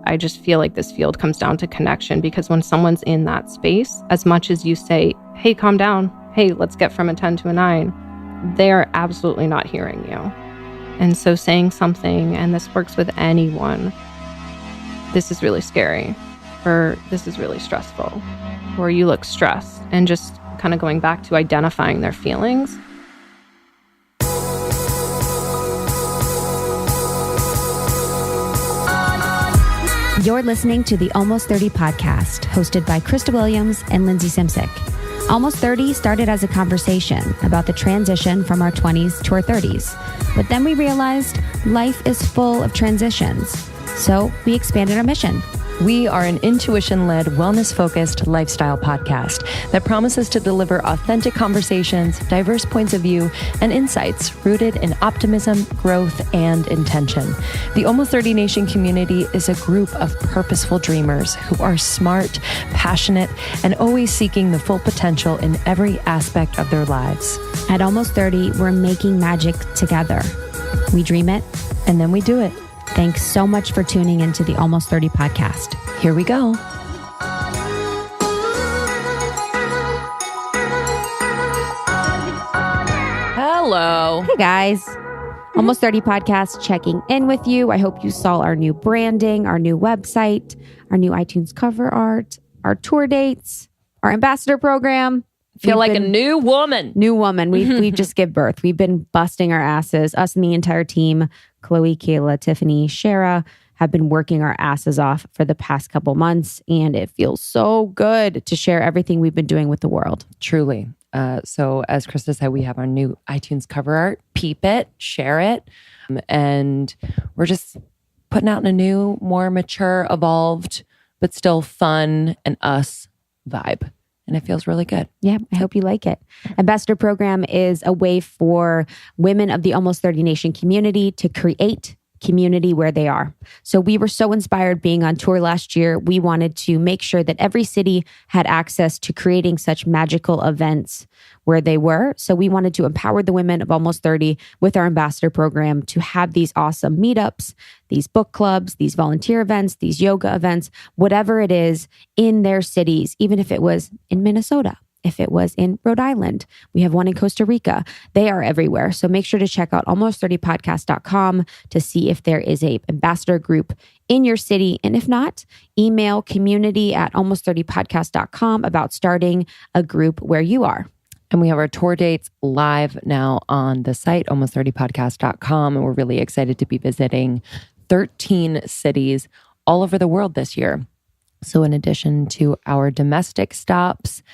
I just feel like this field comes down to connection, because when someone's in that space, as much as you say, hey, calm down, hey, let's get from a 10 to a 9, they're absolutely not hearing you. And so saying something, and this works with anyone, this is really scary, or this is really stressful, or you look stressed, and just kind of going back to identifying their feelings. You're listening to the Almost 30 podcast, hosted by Krista Williams and Lindsay Simsick. Almost 30 started as a conversation about the transition from our 20s to our 30s. But then we realized life is full of transitions. So we expanded our mission. We are an intuition-led, wellness-focused lifestyle podcast that promises to deliver authentic conversations, diverse points of view, and insights rooted in optimism, growth, and intention. The Almost 30 Nation community is a group of purposeful dreamers who are smart, passionate, and always seeking the full potential in every aspect of their lives. At Almost 30, we're making magic together. We dream it, and then we do it. Thanks so much for tuning into the Almost 30 podcast. Here we go. Hello. Hey guys. Almost 30 podcast checking in with you. I hope you saw our new branding, our new website, our new iTunes cover art, our tour dates, our ambassador program. Feel like a new woman. New woman. We've just give birth. We've been busting our asses. Us and the entire team, Chloe, Kayla, Tiffany, Shara, have been working our asses off for the past couple months. And it feels so good to share everything we've been doing with the world. Truly. So as Krista said, we have our new iTunes cover art. Peep it, share it. And we're just putting out a new, more mature, evolved, but still fun and us vibe. And it feels really good. Yeah, I hope you like it. Ambassador Program is a way for women of the Almost 30 Nation community to create community where they are. So we were so inspired being on tour last year. We wanted to make sure that every city had access to creating such magical events where they were. So we wanted to empower the women of Almost 30 with our ambassador program to have these awesome meetups, these book clubs, these volunteer events, these yoga events, whatever it is in their cities, even if it was in Minnesota. If it was in Rhode Island, we have one in Costa Rica. They are everywhere. So make sure to check out almost30podcast.com to see if there is a ambassador group in your city. And if not, email community@almost30podcast.com about starting a group where you are. And we have our tour dates live now on the site, almost30podcast.com. And we're really excited to be visiting 13 cities all over the world this year. So in addition to our domestic stops,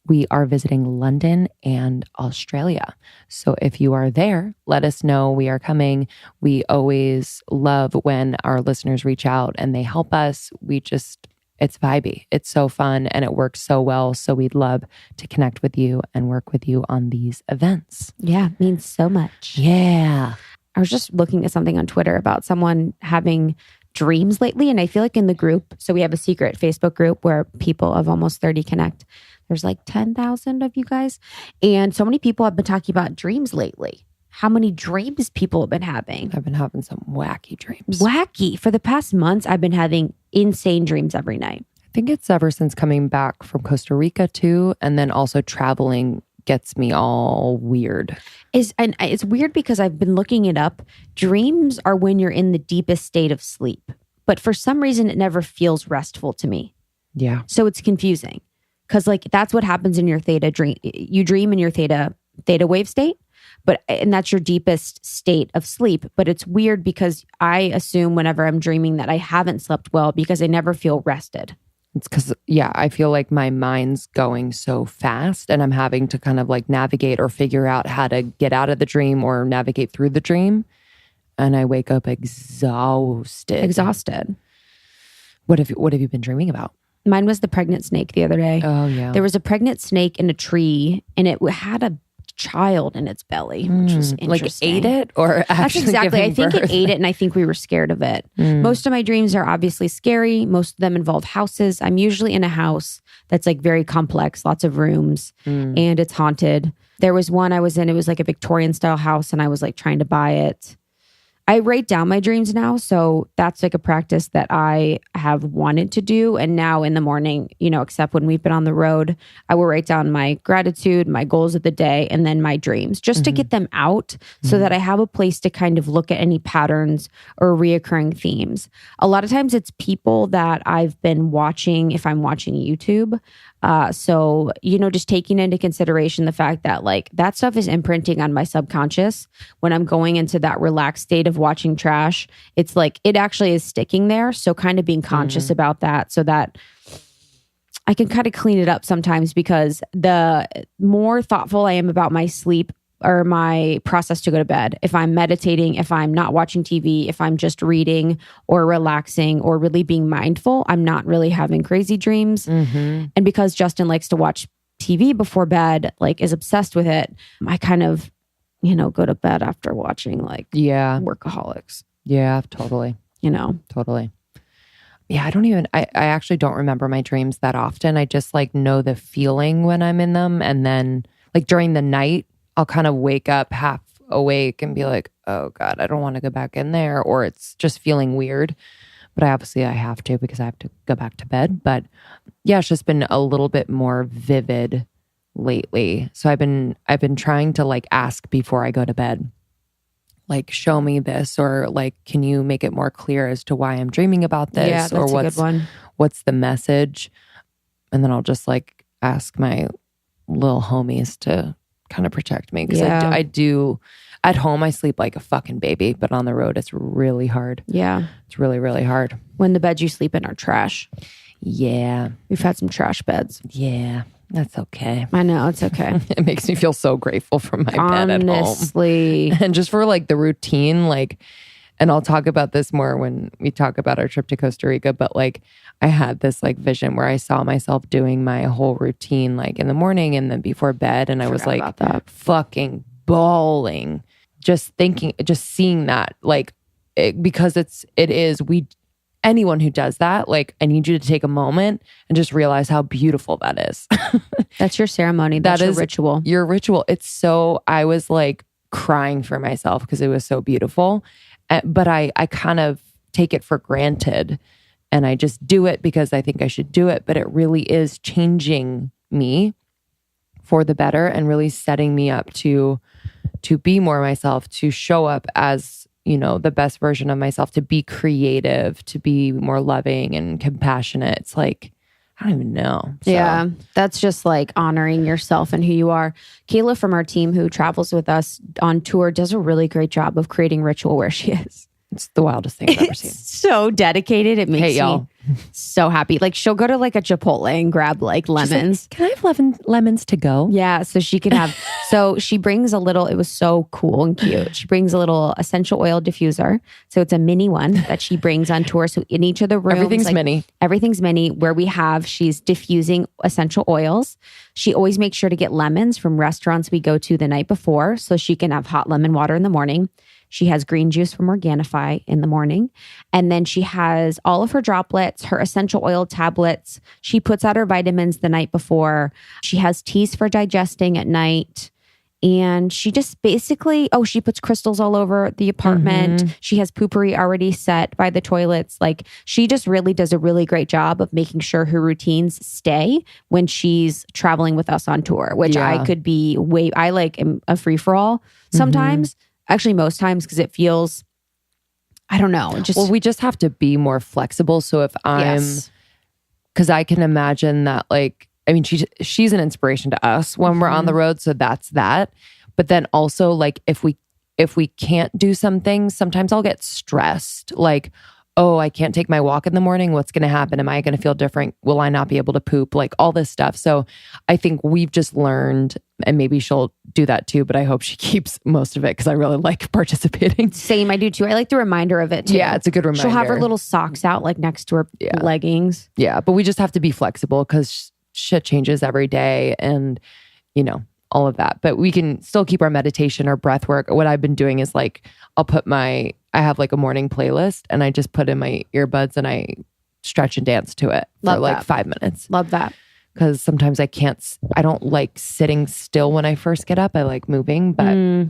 we are visiting London and Australia. So if you are there, let us know. We are coming. We always love when our listeners reach out and they help us. It's vibey. It's so fun and it works so well. So we'd love to connect with you and work with you on these events. Yeah, it means so much. Yeah. I was just looking at something on Twitter about someone having dreams lately. And I feel like in the group, so we have a secret Facebook group where people of Almost 30 connect. There's like 10,000 of you guys. And so many people have been talking about dreams lately. How many dreams people have been having. I've been having some wacky dreams. Wacky. For the past months, I've been having insane dreams every night. I think it's ever since coming back from Costa Rica too. And then also traveling gets me all weird. And it's weird because I've been looking it up. Dreams are when you're in the deepest state of sleep. But for some reason, it never feels restful to me. Yeah. So it's confusing. Because like that's what happens in your theta dream. You dream in your theta wave state, and that's your deepest state of sleep. But it's weird because I assume whenever I'm dreaming that I haven't slept well because I never feel rested. It's because, I feel like my mind's going so fast and I'm having to kind of like navigate or figure out how to get out of the dream or navigate through the dream. And I wake up exhausted. What have you been dreaming about? Mine was the pregnant snake the other day. Oh, yeah. There was a pregnant snake in a tree and it had a child in its belly, which was interesting. Like ate it or actually That's exactly. I think birth? it ate it and I think we were scared of it. Most of my dreams are obviously scary. Most of them involve houses. I'm usually in a house that's like very complex, lots of rooms, and it's haunted. There was one I was in, it was like a Victorian style house and I was like trying to buy it. I write down my dreams now. So that's like a practice that I have wanted to do. And now in the morning, except when we've been on the road, I will write down my gratitude, my goals of the day, and then my dreams just to get them out so that I have a place to kind of look at any patterns or reoccurring themes. A lot of times it's people that I've been watching if I'm watching YouTube. So, just taking into consideration the fact that like that stuff is imprinting on my subconscious when I'm going into that relaxed state of watching trash. It's like it actually is sticking there. So kind of being conscious about that so that I can kind of clean it up sometimes, because the more thoughtful I am about my sleep or my process to go to bed, if I'm meditating, if I'm not watching TV, if I'm just reading or relaxing or really being mindful, I'm not really having crazy dreams. And because Justin likes to watch TV before bed, like is obsessed with it, I kind of, go to bed after watching like Workaholics. Yeah, totally. Totally. Yeah, I actually don't remember my dreams that often. I just like know the feeling when I'm in them. And then like during the night, I'll kind of wake up half awake and be like, oh God, I don't want to go back in there. Or it's just feeling weird. But I have to because I have to go back to bed. But yeah, it's just been a little bit more vivid lately. So I've been trying to like ask before I go to bed, like, show me this, or like, can you make it more clear as to why I'm dreaming about this? Yeah, that's a good one. What's the message? And then I'll just like ask my little homies to kind of protect me, because I do at home I sleep like a fucking baby, but on the road it's really hard. Yeah, it's really, really hard. When the beds you sleep in are trash. Yeah, we've had some trash beds. Yeah, that's okay. I know, it's okay. It makes me feel so grateful for my bed at home. Honestly. And just for like the routine, like, and I'll talk about this more when we talk about our trip to Costa Rica, but like I had this like vision where I saw myself doing my whole routine like in the morning and then before bed, and I was like fucking bawling, just seeing that, like because anyone who does that, like I need you to take a moment and just realize how beautiful that is. That's your ceremony. That's your ritual. Your ritual. I was like crying for myself because it was so beautiful. But I kind of take it for granted and I just do it because I think I should do it. But it really is changing me for the better and really setting me up to be more myself, to show up as, the best version of myself, to be creative, to be more loving and compassionate. It's like, I don't even know. So. Yeah, that's just like honoring yourself and who you are. Kayla from our team who travels with us on tour does a really great job of creating ritual where she is. It's the wildest thing I've ever seen. So dedicated. It makes me so happy. Like she'll go to like a Chipotle and grab like lemons. Like, can I have lemons to go? Yeah. So she can have, so she brings it was so cool and cute. She brings a little essential oil diffuser. So it's a mini one that she brings on tour. So in each of the rooms, everything's mini where she's diffusing essential oils. She always makes sure to get lemons from restaurants we go to the night before so she can have hot lemon water in the morning. She has green juice from Organifi in the morning. And then she has all of her droplets, her essential oil tablets. She puts out her vitamins the night before. She has teas for digesting at night. And she just basically, she puts crystals all over the apartment. Mm-hmm. She has poopery already set by the toilets. Like she just really does a really great job of making sure her routines stay when she's traveling with us on tour, which I could be I like am a free-for-all sometimes. Mm-hmm. Actually, most times, because it feels, I don't know. We just have to be more flexible. So if because I can imagine that, like, I mean, she's an inspiration to us when we're on the road. So that's that. But then also, like, if we can't do something, sometimes I'll get stressed. Like, oh, I can't take my walk in the morning. What's going to happen? Am I going to feel different? Will I not be able to poop? Like all this stuff. So I think we've just learned, and maybe she'll do that too, but I hope she keeps most of it because I really like participating. Same, I do too. I like the reminder of it too. Yeah, it's a good reminder. She'll have her little socks out like next to her leggings. Yeah, but we just have to be flexible because shit changes every day and, all of that. But we can still keep our meditation, our breath work. What I've been doing is like, I have like a morning playlist and I just put in my earbuds and I stretch and dance to it for like 5 minutes. Love that. Because sometimes I don't like sitting still when I first get up. I like moving, but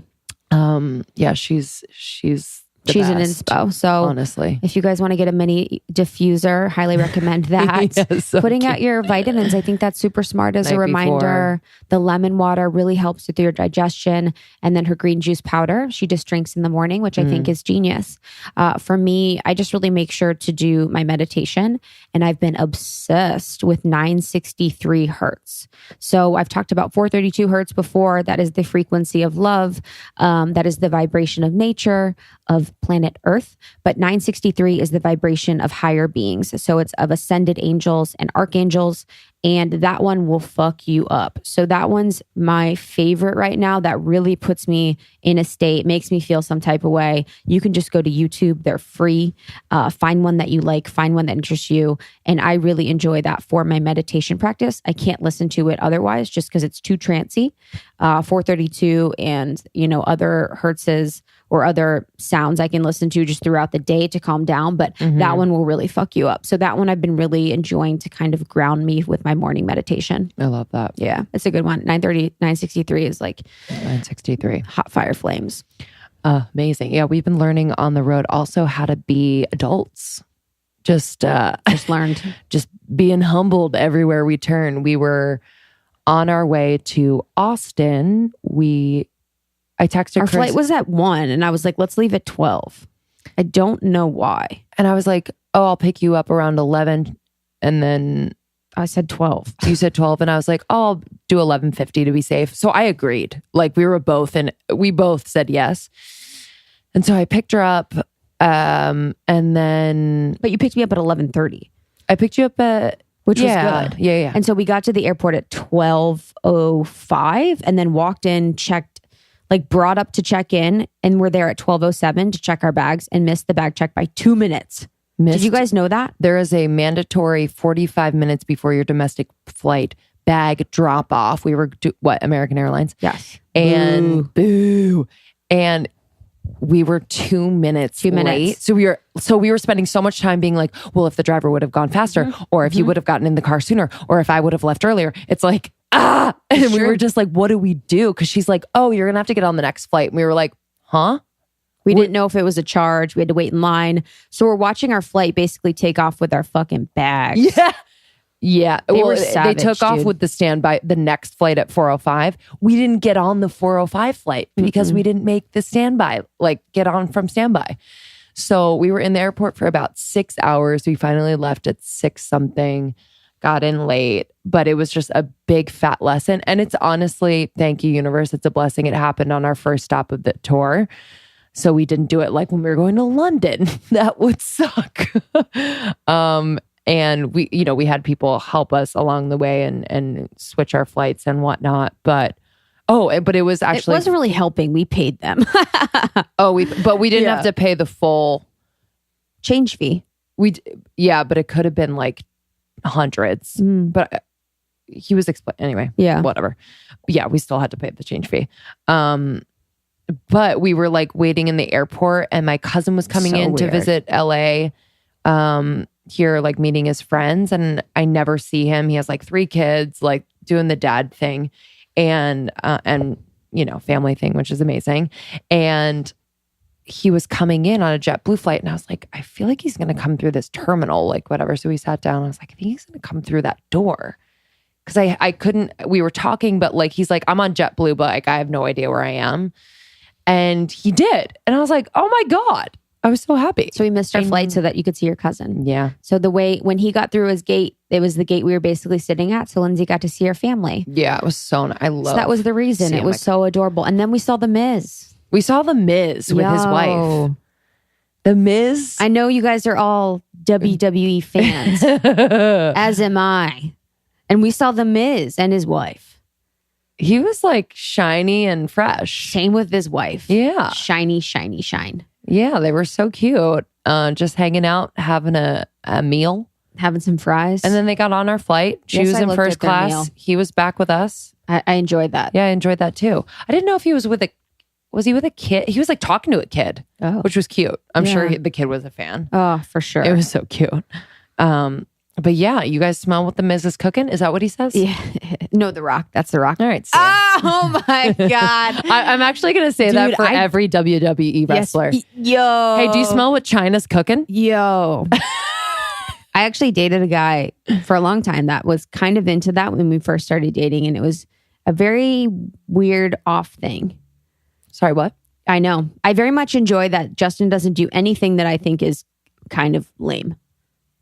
she's She's an best, inspo. So honestly, if you guys want to get a mini diffuser, highly recommend that. Yes, so Putting cute. out your vitamins, I think that's super smart as a Night reminder. The lemon water really helps with your digestion. And then her green juice powder, she just drinks in the morning, which I think is genius. For me, I just really make sure to do my meditation. And I've been obsessed with 963 hertz. So I've talked about 432 hertz before. That is the frequency of love. That is the vibration of nature, of planet Earth. But 963 is the vibration of higher beings. So it's of ascended angels and archangels. And that one will fuck you up. So that one's my favorite right now. That really puts me in a state, makes me feel some type of way. You can just go to YouTube. They're free. Find one that you like, find one that interests you. And I really enjoy that for my meditation practice. I can't listen to it otherwise just because it's too trancy. 432 and, other hertzes or other sounds I can listen to just throughout the day to calm down. But that one will really fuck you up. So that one I've been really enjoying to kind of ground me with my morning meditation. I love that. Yeah, it's a good one. 963 is like 963. hot fire flames. Amazing. Yeah, we've been learning on the road also how to be adults. Just learned. Just being humbled everywhere we turn. We were on our way to Austin. I texted Our Chris. flight was at 1 and I was like, let's leave at 12. I don't know why. And I was like, oh, I'll pick you up around 11. And then I said 12. you said 12. And I was like, oh, I'll do 11:50 to be safe. So I agreed. Like we both said yes. And so I picked her up. And then. But you picked me up at 11:30. I picked you up at. Which was good. Yeah. And so we got to the airport at 12:05 and then walked in, brought up to check in, and we're there at 12:07 to check our bags and missed the bag check by 2 minutes. Did you guys know that? There is a mandatory 45 minutes before your domestic flight bag drop off. We were, American Airlines? Yes. And boo. And we were 2 minutes late. So we were spending so much time being like, well, if the driver would have gone faster, or if he would have gotten in the car sooner, or if I would have left earlier, it's like, and we were just like, what do we do? Because she's like, oh, you're gonna have to get on the next flight. And we were like, huh? We didn't know if it was a charge. We had to wait in line. So we're watching our flight basically take off with our fucking bags. Yeah. They were savage, they took off dude. with the standby, the next flight at 4:05. We didn't get on the 4:05 flight because we didn't make the standby, get on from standby. So we were in the airport for about 6 hours. We finally left at 6 something, got in late, but it was just a big fat lesson. And it's honestly, thank you, universe. It's a blessing. It happened on our first stop of the tour. So we didn't do it like when we were going to London. That would suck. And we had people help us along the way and switch our flights and whatnot. But it was actually, it wasn't really helping. We paid them. but we didn't have to pay the full change fee. but it could have been like hundreds. But he was anyway. Yeah, whatever. Yeah, we still had to pay the change fee. But we were waiting in the airport, and my cousin was coming in to visit LA. Here, meeting his friends, and I never see him. He has 3 kids, doing the dad thing, and family thing, which is amazing. And he was coming in on a JetBlue flight, and I was like, I feel like he's going to come through this terminal, whatever. So we sat down. I was like, I think he's going to come through that door, because I couldn't. We were talking, but he's like, I'm on JetBlue, but I have no idea where I am. And he did, and I was like, oh my God. I was so happy. So we missed our flight so that you could see your cousin. Yeah. So when he got through his gate, it was the gate we were basically sitting at. So Lindsay got to see her family. Yeah, it was so nice. So that was the reason. It was so adorable. And then we saw The Miz. We saw The Miz with his wife. The Miz. I know you guys are all WWE fans, as am I. And we saw The Miz and his wife. He was shiny and fresh. Same with his wife. Yeah. Shiny, shiny, shine. Yeah, they were so cute. Just hanging out, having a meal. Having some fries. And then they got on our flight. She was in first class. He was back with us. I enjoyed that. Yeah, I enjoyed that too. I didn't know if he was with a kid? He was talking to a kid, which was cute. I'm sure the kid was a fan. Oh, for sure. It was so cute. But yeah, you guys smell what the Miz is cooking? Is that what he says? Yeah. No, The Rock. That's The Rock. All right. See ya. Oh my God. I'm actually going to say that for every WWE wrestler. Yes. Yo. Hey, do you smell what China's cooking? Yo. I actually dated a guy for a long time that was kind of into that when we first started dating. And it was a very weird off thing. Sorry, what? I know. I very much enjoy that Justin doesn't do anything that I think is kind of lame.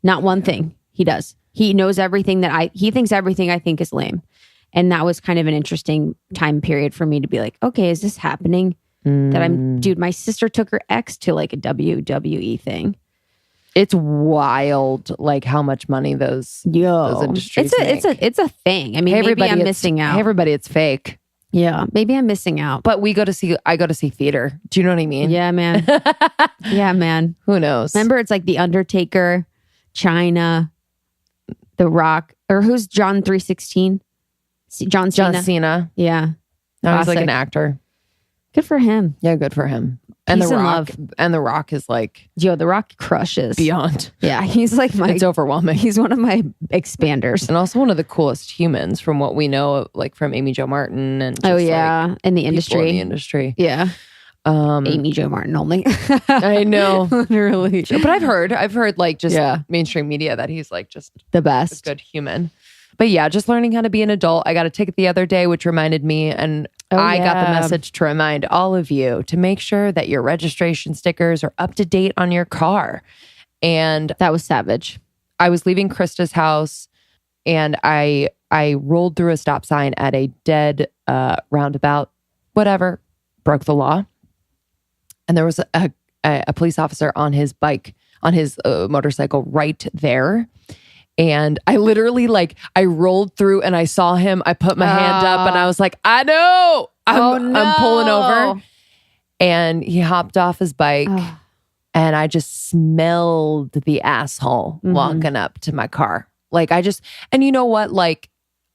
Not one thing he does. He knows everything he thinks everything I think is lame. And that was kind of an interesting time period for me to be like, okay, is this happening? Dude, my sister took her ex to like a WWE thing. It's wild, like how much money those industries make. It's a thing. I mean, maybe I'm missing out. Hey, everybody, it's fake. Yeah, maybe I'm missing out. But I go to see theater. Do you know what I mean? Yeah, man. Yeah, man. Who knows? Remember, it's like The Undertaker, China, The Rock, or who's John 3:16? John Cena. John Cena. Yeah. Now he's like an actor. Good for him. Yeah, good for him. And Peace The and Rock. love. And The Rock is like... Yo, The Rock crushes. Beyond. Yeah, he's like it's overwhelming. He's one of my expanders. And also one of the coolest humans from what we know, like from Amy Jo Martin and just like in the industry. Yeah. Amy Jo Martin only. I know. Literally. But I've heard like just mainstream media that he's like just the best. A good human. But yeah, just learning how to be an adult. I got a ticket the other day, which reminded me, and I got the message to remind all of you to make sure that your registration stickers are up to date on your car. And that was savage. I was leaving Krista's house and I rolled through a stop sign at a dead roundabout, whatever, broke the law. And there was a police officer on his bike, on his motorcycle right there. And I literally I rolled through and I saw him. I put my hand up and I was like, I know. I'm pulling over. And he hopped off his bike and I just smelled the asshole walking up to my car. And you know what?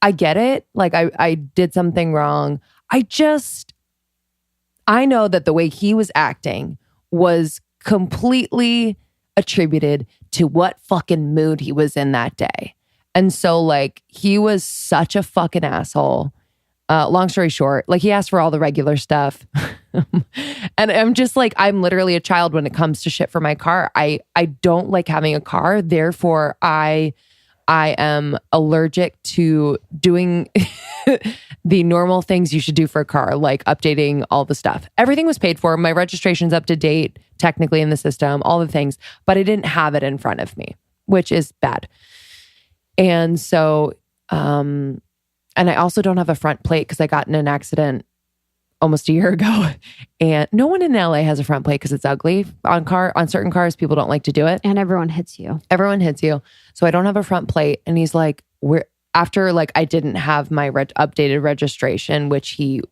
I get it. I did something wrong. I know that the way he was acting was completely attributed to what fucking mood he was in that day. And so he was such a fucking asshole. Long story short, he asked for all the regular stuff. And I'm just I'm literally a child when it comes to shit for my car. I don't like having a car. Therefore, I am allergic to doing the normal things you should do for a car, like updating all the stuff. Everything was paid for. My registration's up to date, technically in the system, all the things, but I didn't have it in front of me, which is bad. And so, and I also don't have a front plate because I got in an accident almost a year ago. And no one in LA has a front plate because it's ugly. On certain cars, people don't like to do it. And everyone hits you. Everyone hits you. So I don't have a front plate. And he's like, after I didn't have my updated registration, which he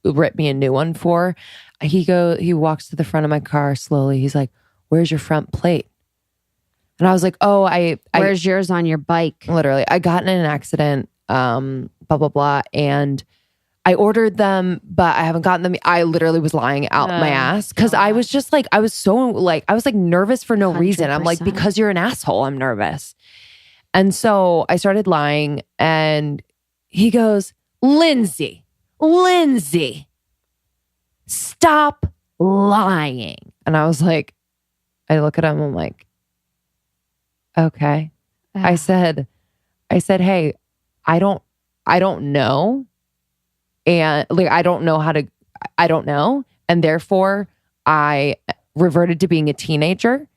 ripped me a new one for. He walks to the front of my car slowly. He's like, "Where's your front plate?" And I was like, "Oh, where's yours on your bike?" Literally, I got in an accident, blah, blah, blah. And I ordered them, but I haven't gotten them. I literally was lying out my ass because I was just I was so I was nervous for no reason. I'm like, because you're an asshole, I'm nervous. And so I started lying and he goes, Lindsay, stop lying. And I was like, I look at him, I'm like, okay. I said, hey, I don't know. And I don't know. And therefore I reverted to being a teenager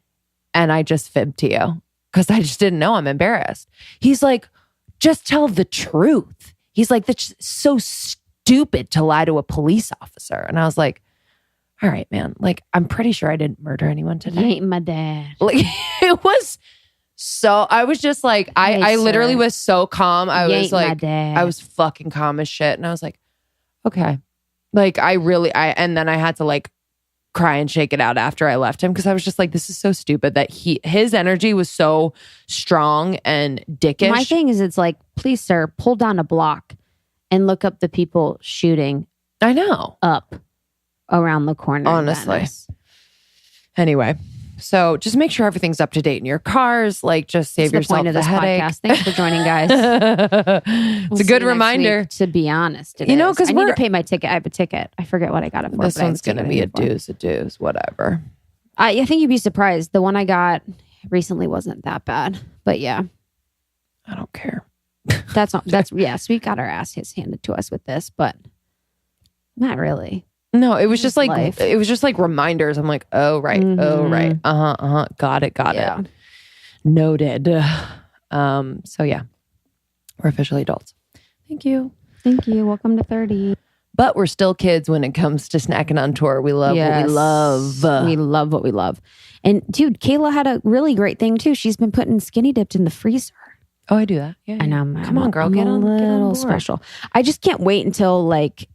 and I just fibbed to you because I just didn't know. I'm embarrassed. He's like, just tell the truth. He's like, that's so stupid to lie to a police officer. And I was like, all right, man. I'm pretty sure I didn't murder anyone today. You ain't my dad. It was so, I was just I literally was so calm. I was I was fucking calm as shit. And I was like, okay. And then I had to cry and shake it out after I left him because I was just this is so stupid that his energy was so strong and dickish. My thing is, it's please, sir, pull down a block and look up the people shooting. I know. Up around the corner. Honestly. Anyway. So just make sure everything's up to date in your cars. Like, just save That's yourself the point of the this headache. podcast. Thanks for joining, guys. It's a good reminder. To be honest, You know, because I need to pay my ticket. I have a ticket. I forget what I got it for. This one's going to be a deuce, whatever. I think you'd be surprised. The one I got recently wasn't that bad, but yeah, I don't care. Yes, we got our ass handed to us with this, but not really. No, it was just like life. It was just like reminders. I'm like, oh right, oh right, got it, noted. So yeah, we're officially adults. Thank you. Welcome to 30. But we're still kids when it comes to snacking on tour. We love what we love. We love what we love. And dude, Kayla had a really great thing too. She's been putting skinny dipped in the freezer. Oh, I do that. Yeah. And come on, girl, get on board. Special. I just can't wait until like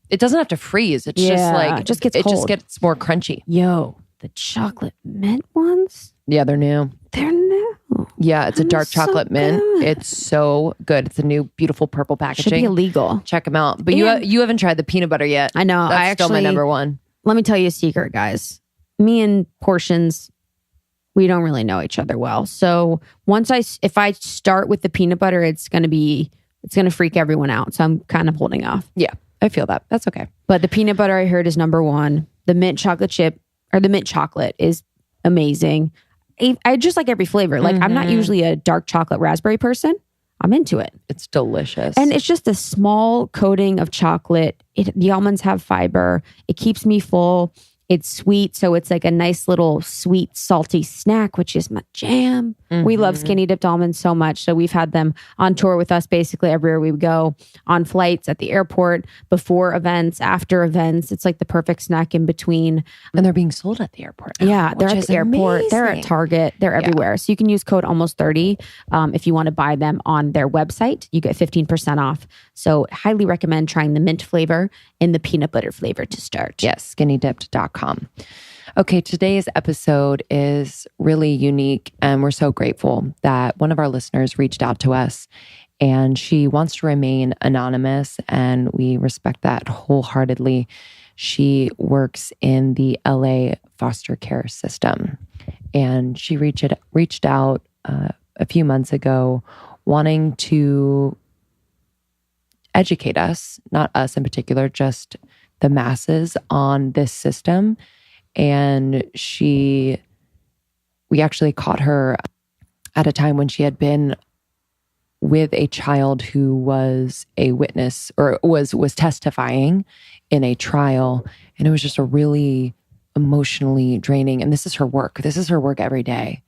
it doesn't have to freeze. It's just like it just gets it cold. just gets more crunchy. Yo, the chocolate mint ones. Yeah, they're new. They're new. Yeah, it's a dark so chocolate mint. It's so good. It's a new beautiful purple packaging. Should be illegal. Check them out. But you haven't tried the peanut butter yet. I know. That's still my number one. Let me tell you a secret, guys. Me and Portions, we don't really know each other well. So if I start with the peanut butter, it's going to freak everyone out. So I'm kind of holding off. Yeah, I feel that. That's okay. But the peanut butter I heard is number one. The mint chocolate chip or the mint chocolate is amazing. I just like every flavor. Like I'm not usually a dark chocolate raspberry person. I'm into it. It's delicious. And it's just a small coating of chocolate. The almonds have fiber. It keeps me full. It's sweet. So it's like a nice little sweet, salty snack, which is my jam. We love skinny dipped almonds so much. So we've had them on tour with us basically everywhere we go, on flights, at the airport, before events, after events. It's like the perfect snack in between. And they're being sold at the airport now, yeah, they're at the airport. Amazing. They're at Target. They're everywhere. So you can use code almost30 if you want to buy them on their website. You get 15% off. So highly recommend trying the mint flavor and the peanut butter flavor to start. Yes, skinnydipped.com. Okay, today's episode is really unique, and we're so grateful that one of our listeners reached out to us, and she wants to remain anonymous, and we respect that wholeheartedly. She works in the LA foster care system, and she reached out a few months ago wanting to educate us, not us in particular, just the masses on this system. And we actually caught her at a time when she had been with a child who was a witness or was testifying in a trial. And it was just a really emotionally draining, and this is her work. This is her work every day.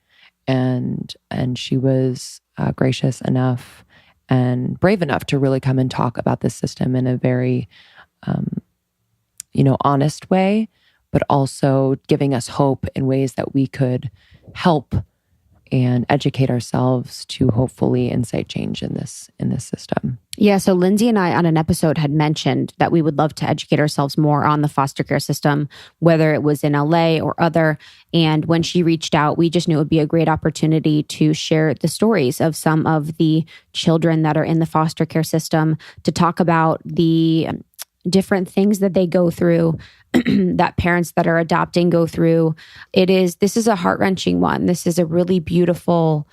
And she was gracious enough and brave enough to really come and talk about this system in a very, honest way, but also giving us hope in ways that we could help and educate ourselves to hopefully incite change in this system. Yeah, so Lindsay and I on an episode had mentioned that we would love to educate ourselves more on the foster care system, whether it was in LA or other. And when she reached out, we just knew it would be a great opportunity to share the stories of some of the children that are in the foster care system, to talk about the different things that they go through, that parents that are adopting go through. This is a heart-wrenching one. This is a really beautiful,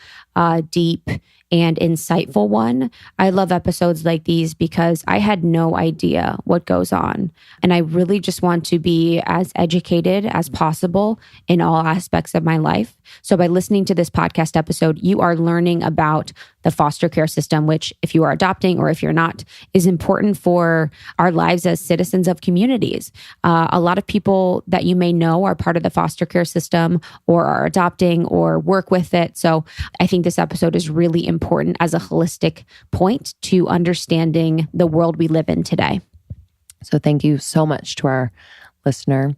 deep, and insightful one. I love episodes like these because I had no idea what goes on. And I really just want to be as educated as possible in all aspects of my life. So by listening to this podcast episode, you are learning about the foster care system, which if you are adopting or if you're not, is important for our lives as citizens of communities. A lot of people that you may know are part of the foster care system or are adopting or work with it. So I think this episode is really important as a holistic point to understanding the world we live in today. So thank you so much to our listener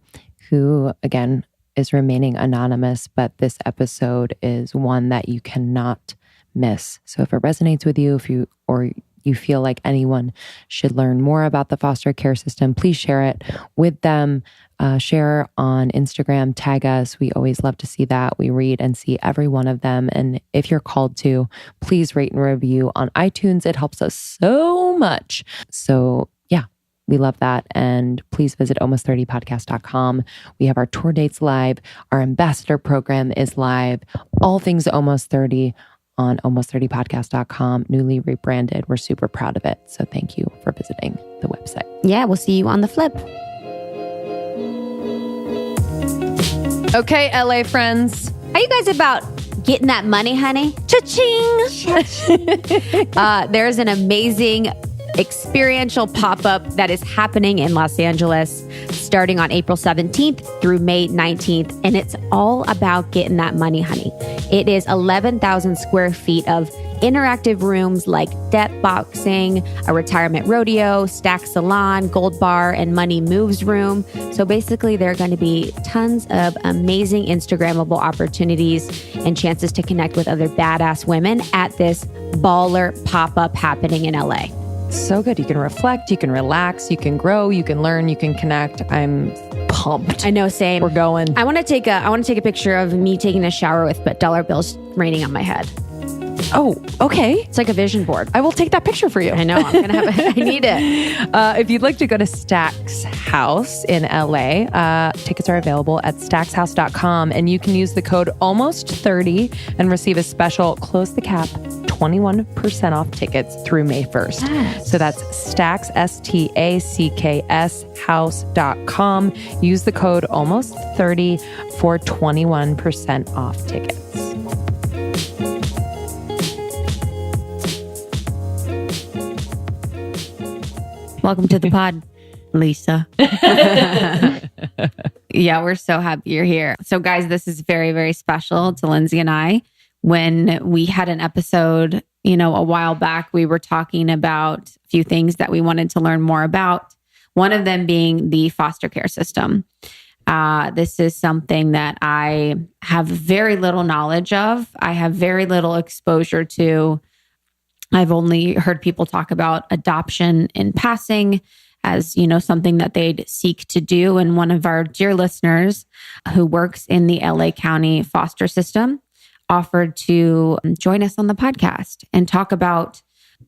who, again, is remaining anonymous, but this episode is one that you cannot miss. So if it resonates with you, if you feel like anyone should learn more about the foster care system, please share it with them. Share on Instagram, tag us. We always love to see that. We read and see every one of them. And if you're called to, please rate and review on iTunes. It helps us so much. So yeah, We love that. And please visit almost30podcast.com. We have our tour dates live. Our ambassador program is live. All things Almost 30 on almost30podcast.com, newly rebranded. We're super proud of it. So thank you for visiting the website. Yeah, we'll see you on the flip. Okay, LA friends. Are you guys about getting that money, honey? Cha-ching! There's an amazing experiential pop-up that is happening in Los Angeles starting on April 17th through May 19th. And it's all about getting that money, honey. It is 11,000 square feet of interactive rooms like debt boxing, a retirement rodeo, stack salon, gold bar, and money moves room. So basically, there are going to be tons of amazing Instagrammable opportunities and chances to connect with other badass women at this baller pop-up happening in LA. So good. You can reflect, you can relax, you can grow, you can learn, you can connect. I'm pumped. I know, same. We're going. I want to take a picture of me taking a shower with dollar bills raining on my head. Oh, okay. It's like a vision board. I will take that picture for you. I know. I'm gonna have I need it. If you'd like to go to Stack's house in LA, tickets are available at stackshouse.com, and you can use the code almost30 and receive a special close the cap 21% off tickets through May 1st. Yes. So that's Stacks, STACKS house.com. Use the code almost30 for 21% off tickets. Welcome to the pod, Lisa. Yeah, we're so happy you're here. So guys, this is very, very special to Lindsay and I. When we had an episode, a while back, we were talking about a few things that we wanted to learn more about. One of them being the foster care system. This is something that I have very little knowledge of. I have very little exposure to. I've only heard people talk about adoption in passing as, something that they'd seek to do. And one of our dear listeners who works in the LA County foster system offered to join us on the podcast and talk about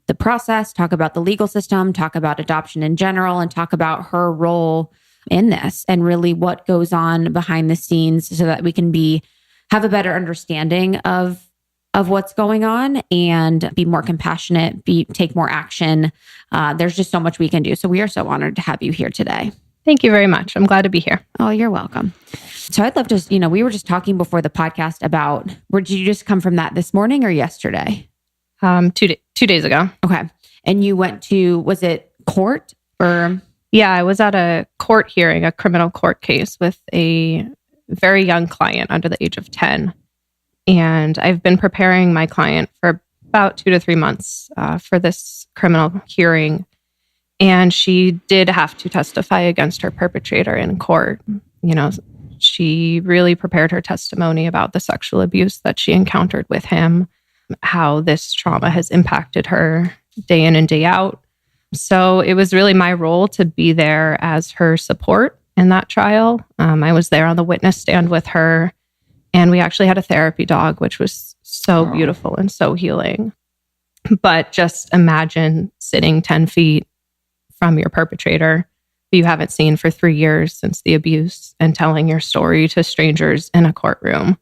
the process, talk about the legal system, talk about adoption in general, and talk about her role in this and really what goes on behind the scenes so that we can have a better understanding of what's going on and be more compassionate, take more action. There's just so much we can do. So we are so honored to have you here today. Thank you very much. I'm glad to be here. Oh, you're welcome. So I'd love to, we were just talking before the podcast about, did you just come from that this morning or yesterday? 2 days ago. Okay. And you went to, was it court or? Yeah, I was at a court hearing, a criminal court case with a very young client under the age of 10. And I've been preparing my client for about 2 to 3 months for this criminal hearing. And she did have to testify against her perpetrator in court. She really prepared her testimony about the sexual abuse that she encountered with him, how this trauma has impacted her day in and day out. So it was really my role to be there as her support in that trial. I was there on the witness stand with her. And we actually had a therapy dog, which was so beautiful and so healing. But just imagine sitting 10 feet from your perpetrator who you haven't seen for 3 years since the abuse and telling your story to strangers in a courtroom.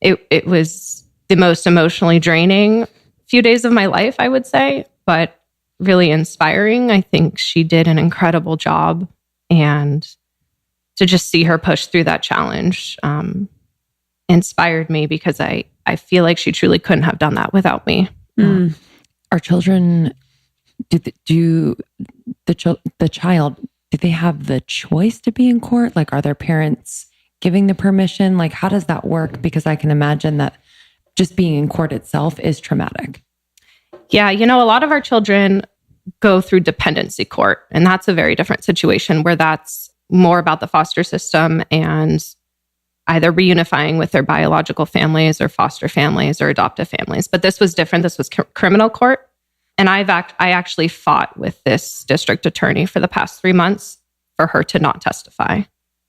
It was the most emotionally draining few days of my life, I would say, but really inspiring. I think she did an incredible job. And to just see her push through that challenge, inspired me because I feel like she truly couldn't have done that without me. Our children, the child, do they have the choice to be in court? Like, are their parents giving the permission? Like, how does that work? Because I can imagine that just being in court itself is traumatic. Yeah, a lot of our children go through dependency court, and that's a very different situation where that's more about the foster system and either reunifying with their biological families or foster families or adoptive families. But this was different. This was criminal court. And I actually fought with this district attorney for the past 3 months for her to not testify.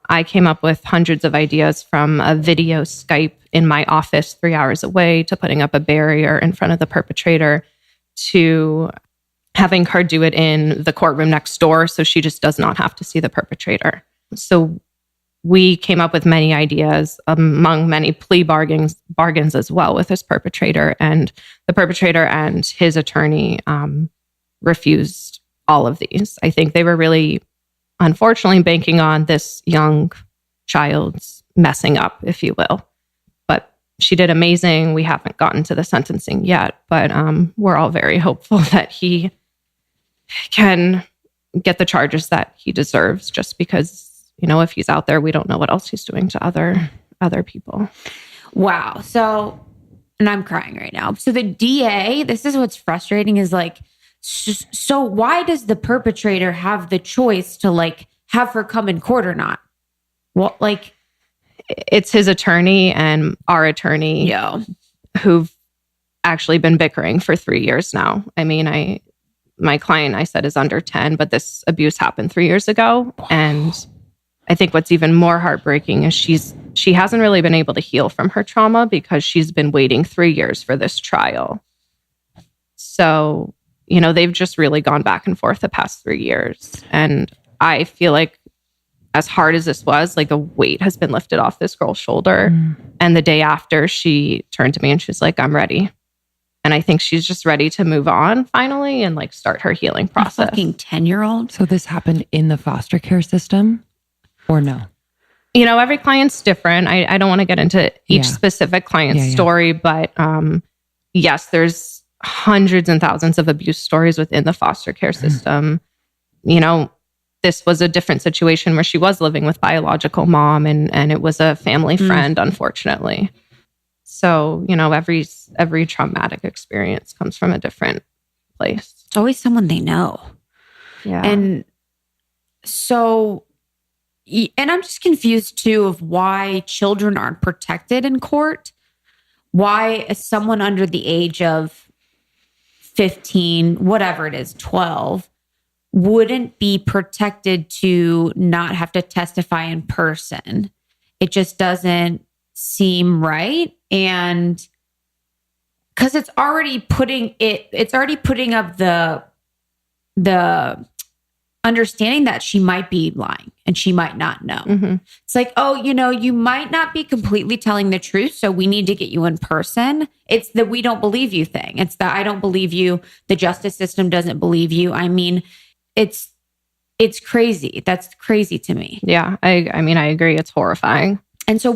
I came up with hundreds of ideas, from a video Skype in my office 3 hours away to putting up a barrier in front of the perpetrator to having her do it in the courtroom next door so she just does not have to see the perpetrator. So we came up with many ideas, among many plea bargains as well with this perpetrator. And the perpetrator and his attorney refused all of these. I think they were really, unfortunately, banking on this young child's messing up, if you will. But she did amazing. We haven't gotten to the sentencing yet, but we're all very hopeful that he can get the charges that he deserves, just because, if he's out there, we don't know what else he's doing to other people. Wow. So, and I'm crying right now. So the DA, this is what's frustrating, is like, so why does the perpetrator have the choice to like have her come in court or not? Well, like, it's his attorney and our attorney who've actually been bickering for 3 years now. I mean, my client, I said, is under 10, but this abuse happened 3 years ago. Wow. And I think what's even more heartbreaking is she hasn't really been able to heal from her trauma because she's been waiting 3 years for this trial. So, they've just really gone back and forth the past 3 years. And I feel like, as hard as this was, like, the weight has been lifted off this girl's shoulder. And the day after, she turned to me and she's like, I'm ready. And I think she's just ready to move on finally and like start her healing process. A fucking 10-year-old. So this happened in the foster care system or no? Every client's different. I don't want to get into each specific client's story, but yes, there's hundreds and thousands of abuse stories within the foster care system. This was a different situation where she was living with biological mom and it was a family friend, unfortunately. So, every traumatic experience comes from a different place. It's always someone they know. Yeah. And so, and I'm just confused too of why children aren't protected in court. Why someone under the age of 15, whatever it is, 12, wouldn't be protected to not have to testify in person. It just doesn't seem right. And because it's already putting up the understanding that she might be lying and she might not know. Mm-hmm. It's like, you might not be completely telling the truth, so we need to get you in person. It's the we don't believe you thing. It's the I don't believe you. The justice system doesn't believe you. I mean, it's crazy. That's crazy to me. Yeah, I agree. It's horrifying. And so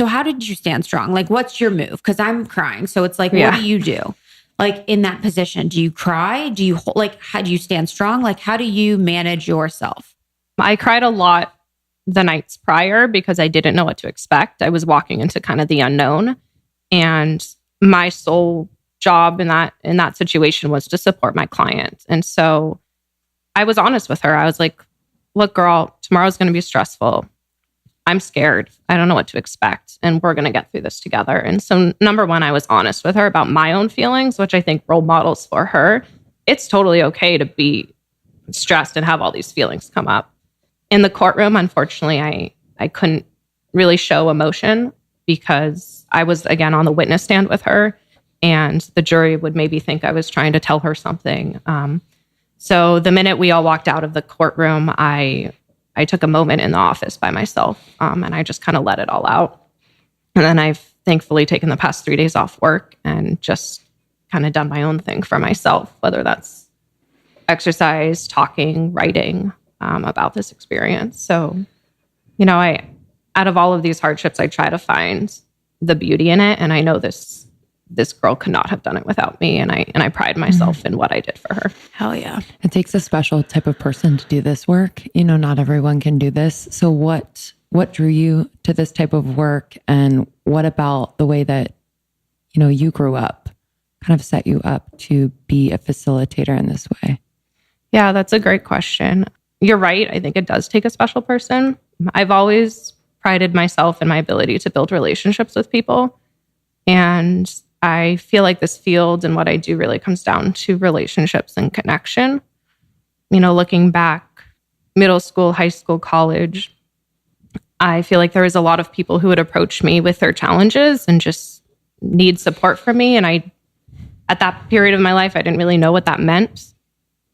how did you stand strong? Like, what's your move? Because I'm crying. So it's like, what do you do? Like, in that position, do you cry? Do you how do you stand strong? Like, how do you manage yourself? I cried a lot the nights prior because I didn't know what to expect. I was walking into kind of the unknown, and my sole job in that situation was to support my client. And so I was honest with her. I was like, look, girl, tomorrow's going to be stressful. I'm scared. I don't know what to expect. And we're going to get through this together. And so, number one, I was honest with her about my own feelings, which I think role models for her. It's totally okay to be stressed and have all these feelings come up. In the courtroom, unfortunately, I couldn't really show emotion because I was, again, on the witness stand with her. And the jury would maybe think I was trying to tell her something. So the minute we all walked out of the courtroom, I took a moment in the office by myself, and I just kind of let it all out. And then I've thankfully taken the past 3 days off work and just kind of done my own thing for myself, whether that's exercise, talking, writing about this experience. So, out of all of these hardships, I try to find the beauty in it. And I know this girl could not have done it without me. And I pride myself in what I did for her. Hell yeah. It takes a special type of person to do this work. Not everyone can do this. So what drew you to this type of work? And what about the way that, you grew up kind of set you up to be a facilitator in this way? Yeah, that's a great question. You're right. I think it does take a special person. I've always prided myself in my ability to build relationships with people. And I feel like this field and what I do really comes down to relationships and connection. Looking back, middle school, high school, college, I feel like there was a lot of people who would approach me with their challenges and just need support from me. And at that period of my life, I didn't really know what that meant.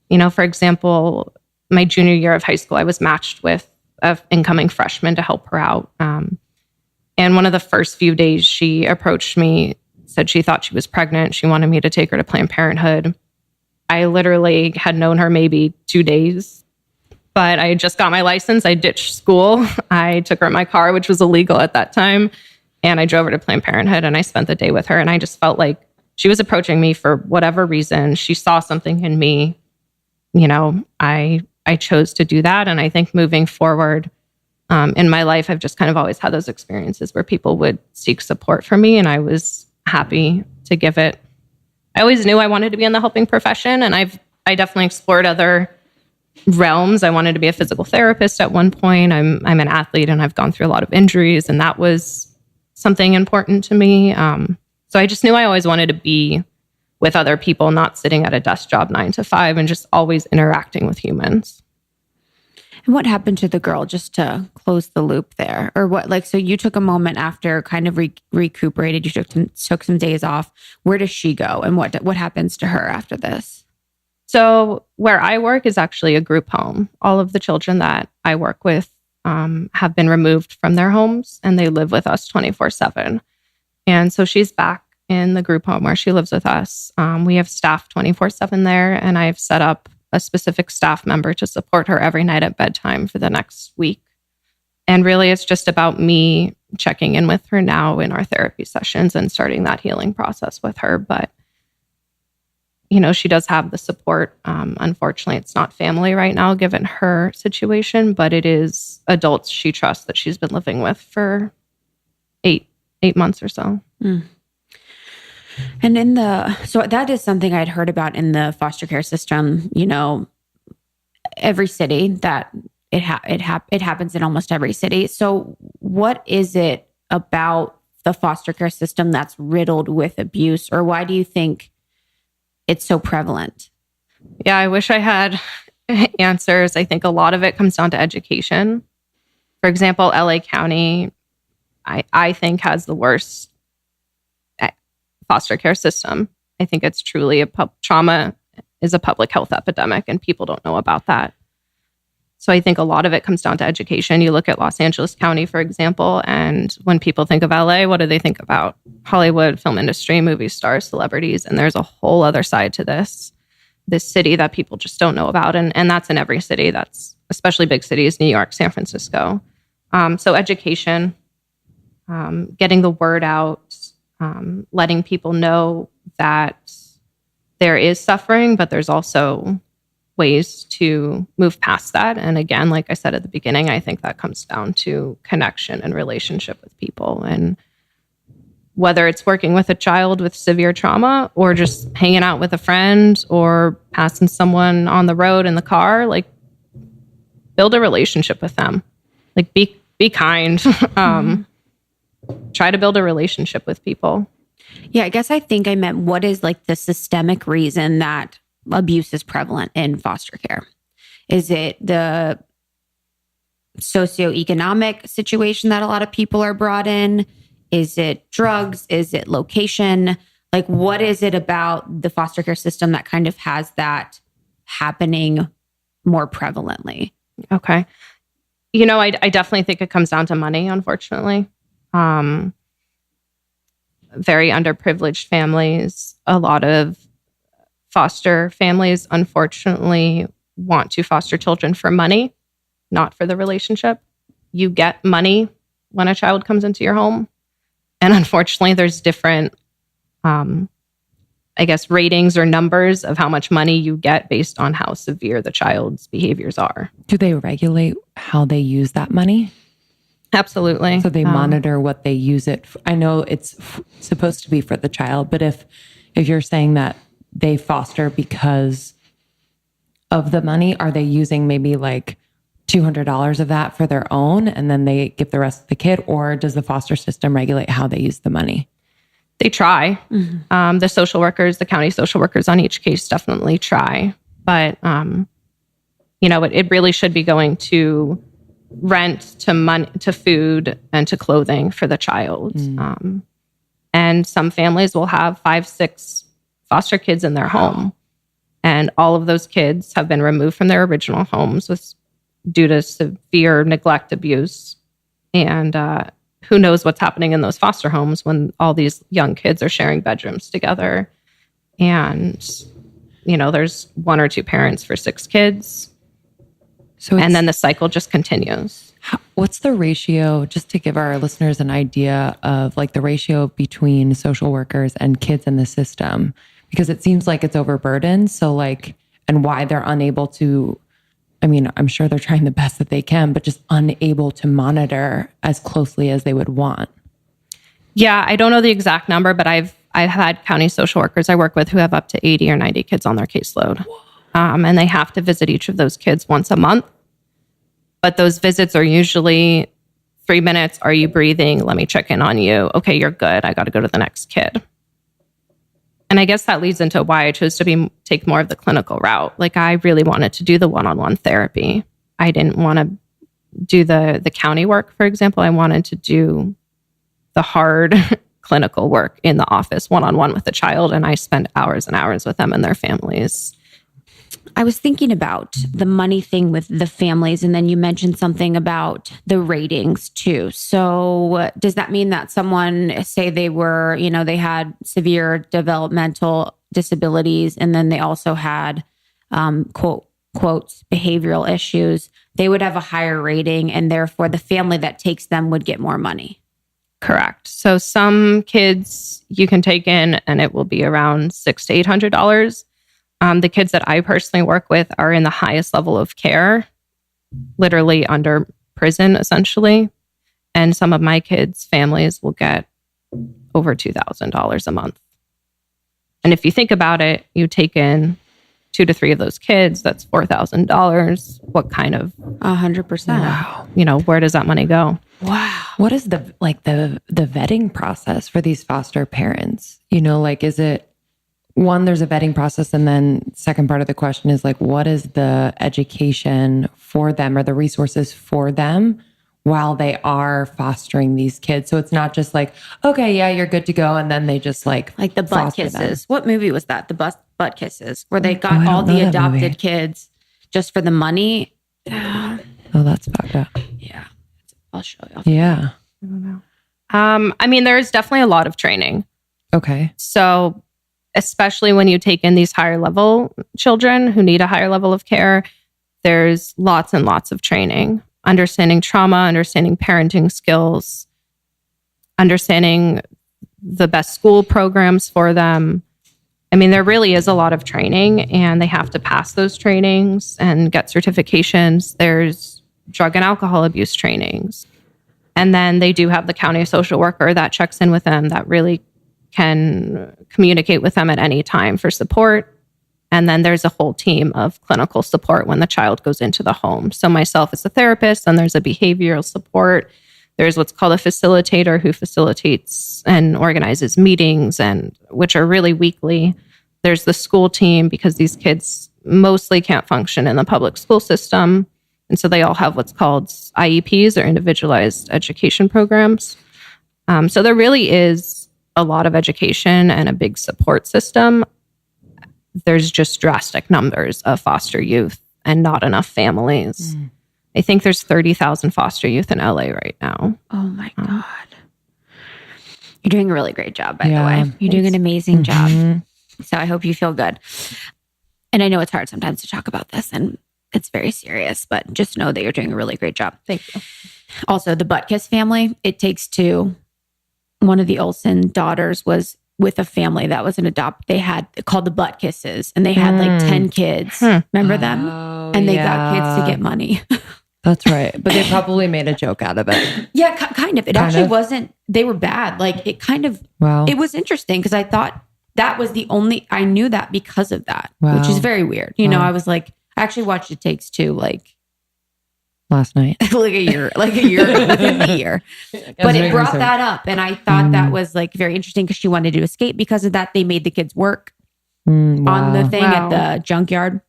For example, my junior year of high school, I was matched with an incoming freshman to help her out. And one of the first few days she approached me, said she thought she was pregnant. She wanted me to take her to Planned Parenthood. I literally had known her maybe 2 days, but I just got my license. I ditched school. I took her in my car, which was illegal at that time. And I drove her to Planned Parenthood and I spent the day with her. And I just felt like she was approaching me for whatever reason. She saw something in me. I chose to do that. And I think moving forward in my life, I've just kind of always had those experiences where people would seek support from me. And I was happy to give it. I always knew I wanted to be in the helping profession. And I definitely explored other realms. I wanted to be a physical therapist at one point. I'm an athlete and I've gone through a lot of injuries, and that was something important to me. So I just knew I always wanted to be with other people, not sitting at a desk job 9 to 5 and just always interacting with humans. And what happened to the girl, just to close the loop there? Or what, so you took a moment after kind of recuperated, you took some days off. Where does she go? And what happens to her after this? So where I work is actually a group home. All of the children that I work with have been removed from their homes and they live with us 24/7. And so she's back in the group home where she lives with us. We have staff 24/7 there, and I've set up a specific staff member to support her every night at bedtime for the next week. And really, it's just about me checking in with her now in our therapy sessions and starting that healing process with her. But, she does have the support. Unfortunately, it's not family right now, given her situation, but it is adults she trusts that she's been living with for eight months or so. Mm. And so that is something I'd heard about in the foster care system. Every city that it happens in almost every city. So what is it about the foster care system that's riddled with abuse, or why do you think it's so prevalent? Yeah, I wish I had answers. I think a lot of it comes down to education. For example, LA County, I think, has the worst foster care system. I think it's truly trauma is a public health epidemic, and people don't know about that. So I think a lot of it comes down to education. You look at Los Angeles County, for example, and when people think of LA, what do they think about? Hollywood, film industry, movie stars, celebrities. And there's a whole other side to this city that people just don't know about. And that's in every city. That's especially big cities, New York, San Francisco. So education, getting the word out, letting people know that there is suffering, but there's also ways to move past that. And again, like I said at the beginning, I think that comes down to connection and relationship with people. And whether it's working with a child with severe trauma or just hanging out with a friend or passing someone on the road in the car, like build a relationship with them. Like be kind. Try to build a relationship with people. Yeah, I think I meant, what is the systemic reason that abuse is prevalent in foster care? Is it the socioeconomic situation that a lot of people are brought in? Is it drugs? Is it location? What is it about the foster care system that kind of has that happening more prevalently? Okay. I definitely think it comes down to money, unfortunately. Very underprivileged families, a lot of foster families, unfortunately, want to foster children for money, not for the relationship. You get money when a child comes into your home. And unfortunately, there's different, ratings or numbers of how much money you get based on how severe the child's behaviors are. Do they regulate how they use that money? Absolutely. So they monitor what they use it for. I know it's supposed to be for the child, but if you're saying that they foster because of the money, are they using maybe $200 of that for their own and then they give the rest to the kid? Or does the foster system regulate how they use the money? They try. Mm-hmm. The social workers, the county social workers on each case definitely try. But, it really should be going to rent, to money, to food, and to clothing for the child. And some families will have 5, 6 foster kids in their home. And all of those kids have been removed from their original homes due to severe neglect, abuse. And who knows what's happening in those foster homes when all these young kids are sharing bedrooms together. And, there's 1 or 2 parents for 6 kids. And then the cycle just continues. What's the ratio, just to give our listeners an idea of like the ratio between social workers and kids in the system? Because it seems like it's overburdened. So like, and why they're unable to, I'm sure they're trying the best that they can, but just unable to monitor as closely as they would want. Yeah, I don't know the exact number, but I've had county social workers I work with who have up to 80 or 90 kids on their caseload. And they have to visit each of those kids once a month. But those visits are usually 3 minutes. Are you breathing? Let me check in on you. Okay, you're good. I got to go to the next kid. And I guess that leads into why I chose to take more of the clinical route. Like I really wanted to do the one-on-one therapy. I didn't want to do the county work, for example. I wanted to do the hard clinical work in the office, one-on-one with the child. And I spend hours and hours with them and their families. I was thinking about the money thing with the families, and then you mentioned something about the ratings too. So does that mean that someone, say they were, they had severe developmental disabilities, and then they also had, quotes, behavioral issues, they would have a higher rating, and therefore the family that takes them would get more money? Correct. So some kids you can take in and it will be around $600 to $800. The kids that I personally work with are in the highest level of care, literally under prison, essentially. And some of my kids' families will get over $2,000 a month. And if you think about it, you take in 2 to 3 of those kids, that's $4,000. What kind of 100%? Wow. Where does that money go? Wow. What is the vetting process for these foster parents? Is it one, there's a vetting process, and then second part of the question is like, what is the education for them or the resources for them while they are fostering these kids? So it's not just like, okay, yeah, you're good to go, and then they just like the butt kisses. Them. What movie was that? The butt kisses, where they got all the adopted kids just for the money. Oh, that's fucked up. Yeah, I'll show you. Yeah, I don't know. There's definitely a lot of training. Okay, so. Especially when you take in these higher level children who need a higher level of care, there's lots and lots of training, understanding trauma, understanding parenting skills, understanding the best school programs for them. There really is a lot of training, and they have to pass those trainings and get certifications. There's drug and alcohol abuse trainings. And then they do have the county social worker that checks in with them that really can communicate with them at any time for support. And then there's a whole team of clinical support when the child goes into the home. So myself as a therapist, and there's a behavioral support. There's what's called a facilitator who facilitates and organizes meetings, and which are really weekly. There's the school team, because these kids mostly can't function in the public school system. And so they all have what's called IEPs, or individualized education programs. So there really is a lot of education and a big support system. There's just drastic numbers of foster youth and not enough families. I think there's 30,000 foster youth in LA right now. Oh my God. You're doing a really great job, by the way. You're doing an amazing job. So I hope you feel good. And I know it's hard sometimes to talk about this, and it's very serious, but just know that you're doing a really great job. Thank you. Also, the Butkus family, it takes two. One of the Olsen daughters was with a family that was they had called the Butt Kisses, and they had like 10 kids. Remember them? And they got kids to get money. That's right. But they probably made a joke out of it. Yeah, kind of. It actually wasn't, they were bad. Like it kind of, it was interesting because I thought that was I knew that because of that, which is very weird. I was like, I actually watched It Takes Two, like last night. like a year within the year. But it brought that up. And I thought that was like very interesting because she wanted to escape because of that. They made the kids work on the thing at the junkyard,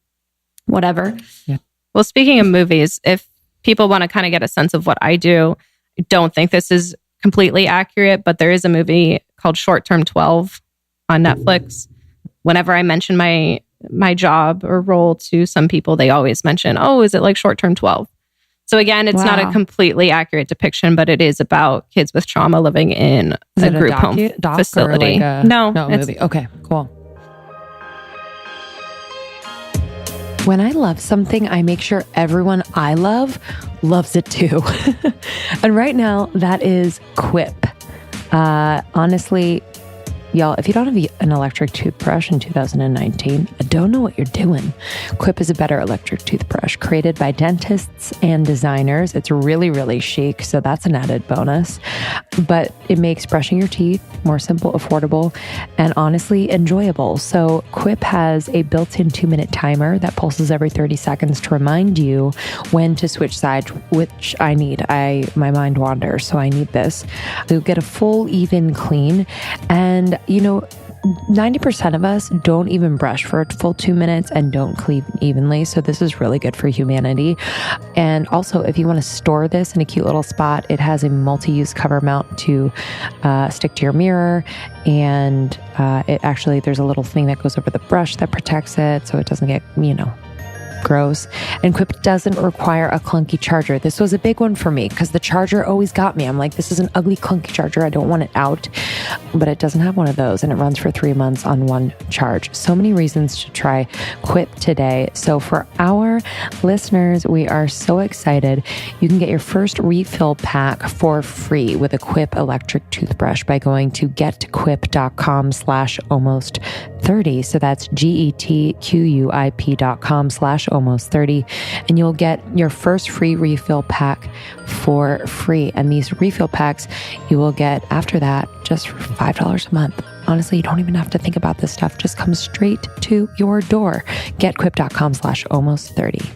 whatever. Yeah. Well, speaking of movies, if people want to kind of get a sense of what I do, I don't think this is completely accurate, but there is a movie called Short Term 12 on Netflix. Whenever I mention my my job or role to some people, they always mention, oh, is it like short-term 12? So again, it's not a completely accurate depiction, but it is about kids with trauma living in a group home facility. No, movie. Okay, cool. When I love something, I make sure everyone I love loves it too. And right now, that is Quip. Honestly, y'all, if you don't have an electric toothbrush in 2019, I don't know what you're doing. Quip is a better electric toothbrush created by dentists and designers. It's really, really chic, so that's an added bonus. But it makes brushing your teeth more simple, affordable, and honestly enjoyable. So Quip has a built-in 2-minute timer that pulses every 30 seconds to remind you when to switch sides, which I need. My mind wanders, so I need this. You'll get a full, even clean, and 90% of us don't even brush for a full 2 minutes and don't clean evenly. So this is really good for humanity. And also, if you want to store this in a cute little spot, it has a multi-use cover mount to stick to your mirror. And there's a little thing that goes over the brush that protects it so it doesn't get, gross. And Quip doesn't require a clunky charger. This was a big one for me because the charger always got me. I'm like, this is an ugly clunky charger. I don't want it out. But it doesn't have one of those, and it runs for 3 months on one charge. So many reasons to try Quip today. So for our listeners, we are so excited. You can get your first refill pack for free with a Quip electric toothbrush by going to getquip.com/almost30. So that's getquip.com/almost30. And you'll get your first free refill pack for free. And these refill packs you will get after that just for $5 a month. Honestly, you don't even have to think about this stuff. Just comes straight to your door. Getquip.com/almost30.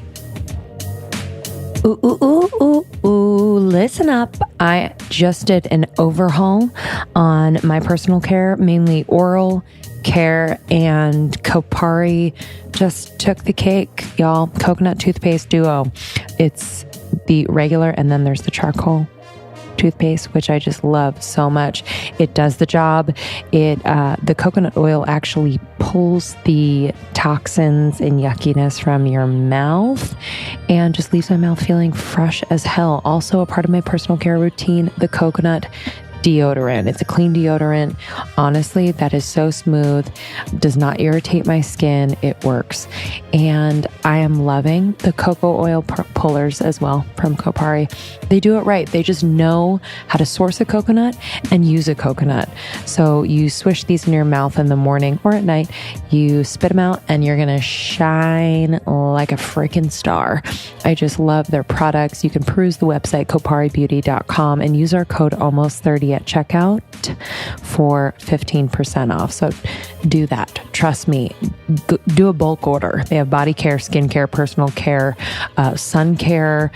Ooh, listen up. I just did an overhaul on my personal care, mainly oral care, and Kopari just took the cake, y'all. Coconut toothpaste duo. It's the regular, and then there's the charcoal toothpaste, which I just love so much. It does the job. The coconut oil actually pulls the toxins and yuckiness from your mouth and just leaves my mouth feeling fresh as hell. Also a part of my personal care routine, the coconut deodorant. It's a clean deodorant. Honestly, that is so smooth. Does not irritate my skin. It works. And I am loving the cocoa oil pullers as well from Kopari. They do it right. They just know how to source a coconut and use a coconut. So you swish these in your mouth in the morning or at night. You spit them out and you're going to shine like a freaking star. I just love their products. You can peruse the website koparibeauty.com and use our code almost30 at checkout for 15% off. So do that. Trust me. Do a bulk order. They have body care, skin care, personal care, sun care,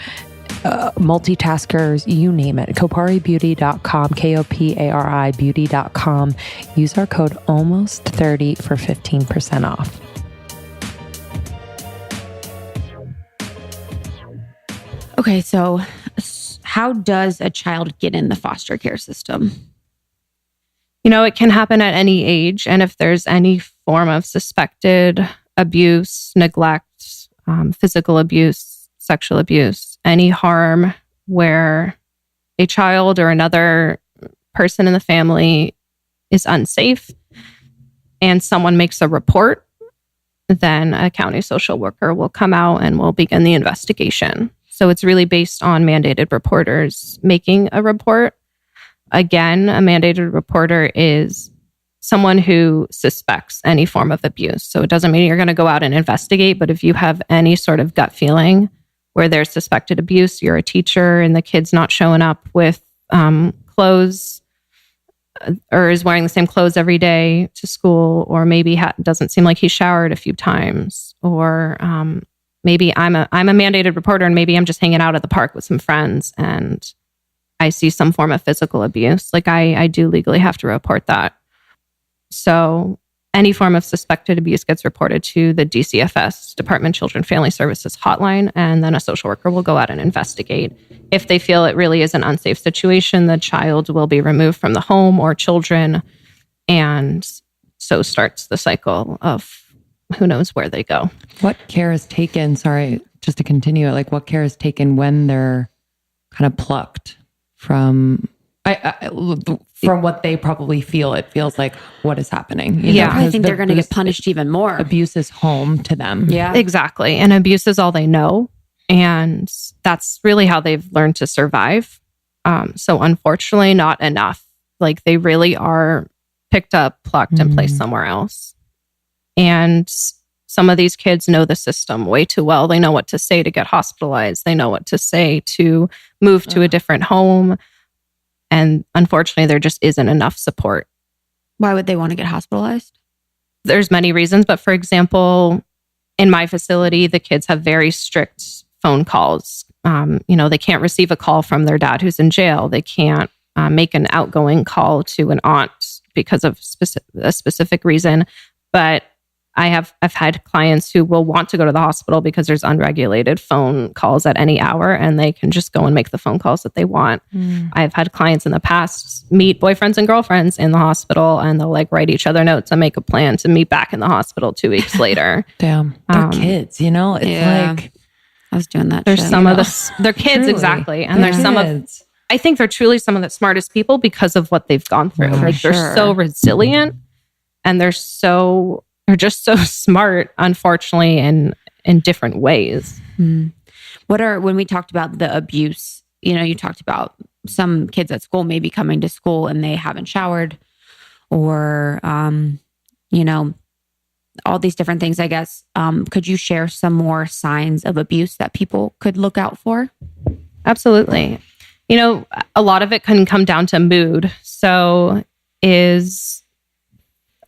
multitaskers, you name it. koparibeauty.com, Kopari beauty.com. Use our code almost30 for 15% off. Okay, so how does a child get in the foster care system? It can happen at any age. And if there's any form of suspected abuse, neglect, physical abuse, sexual abuse, any harm where a child or another person in the family is unsafe and someone makes a report, then a county social worker will come out and will begin the investigation. So it's really based on mandated reporters making a report. Again, a mandated reporter is someone who suspects any form of abuse. So it doesn't mean you're going to go out and investigate, but if you have any sort of gut feeling where there's suspected abuse, you're a teacher and the kid's not showing up with clothes or is wearing the same clothes every day to school, or maybe doesn't seem like he showered a few times, or maybe I'm a mandated reporter and maybe I'm just hanging out at the park with some friends and I see some form of physical abuse. Like I do legally have to report that. So any form of suspected abuse gets reported to the DCFS, Department of Children Family Services hotline, and then a social worker will go out and investigate. If they feel it really is an unsafe situation, the child will be removed from the home or children, and so starts the cycle of who knows where they go. What care is taken, sorry, just to continue, like what care is taken when they're kind of plucked from what they probably feel? It feels like what is happening. Yeah. I think they're going to get punished even more. Abuse is home to them. Yeah, exactly. And abuse is all they know. And that's really how they've learned to survive. So unfortunately, not enough. Like they really are picked up, plucked, and placed somewhere else. And some of these kids know the system way too well. They know what to say to get hospitalized. They know what to say to move to a different home. And unfortunately, there just isn't enough support. Why would they want to get hospitalized? There's many reasons. But for example, in my facility, the kids have very strict phone calls. They can't receive a call from their dad who's in jail. They can't make an outgoing call to an aunt because of a specific reason. But I've had clients who will want to go to the hospital because there's unregulated phone calls at any hour and they can just go and make the phone calls that they want. I've had clients in the past meet boyfriends and girlfriends in the hospital and they'll like write each other notes and make a plan to meet back in the hospital 2 weeks later. Damn. They're kids, it's like I was doing that. There's they're kids, truly. Exactly. And there's some of, I think they're truly some of the smartest people because of what they've gone through. They're so resilient and they're just so smart, unfortunately, in different ways. When we talked about the abuse, you talked about some kids at school maybe coming to school and they haven't showered or, all these different things, I guess. Could you share some more signs of abuse that people could look out for? Absolutely. A lot of it can come down to mood. So is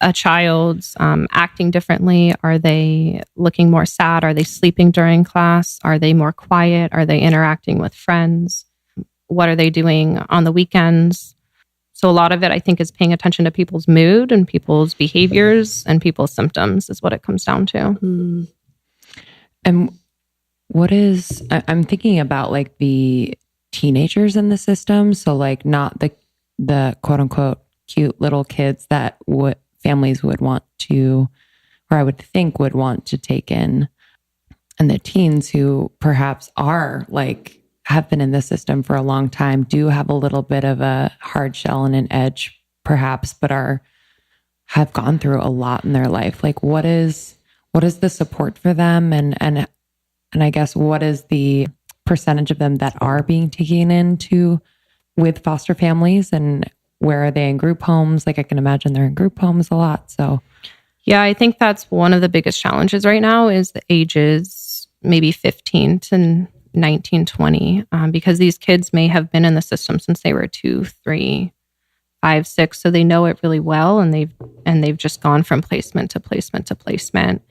a child acting differently? Are they looking more sad? Are they sleeping during class? Are they more quiet? Are they interacting with friends? What are they doing on the weekends? So a lot of it, I think, is paying attention to people's mood and people's behaviors and people's symptoms is what it comes down to. And I'm thinking about like the teenagers in the system. So like not the quote unquote cute little kids that families would want to, or I would think would want to take in. And the teens who perhaps are like, have been in the system for a long time, do have a little bit of a hard shell and an edge perhaps, but have gone through a lot in their life. Like what is the support for them? And I guess what is the percentage of them that are being taken into with foster families, and where are they in group homes? Like I can imagine they're in group homes a lot. So yeah, I think that's one of the biggest challenges right now is the ages maybe 15 to 19, 20, because these kids may have been in the system since they were 2, 3, 5, 6. So they know it really well. And they've just gone from placement to placement to placement.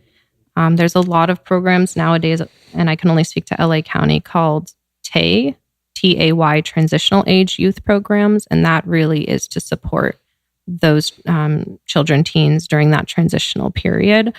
There's a lot of programs nowadays, and I can only speak to LA County, called TAY, T-A-Y, Transitional Age Youth Programs. And that really is to support those children, teens during that transitional period.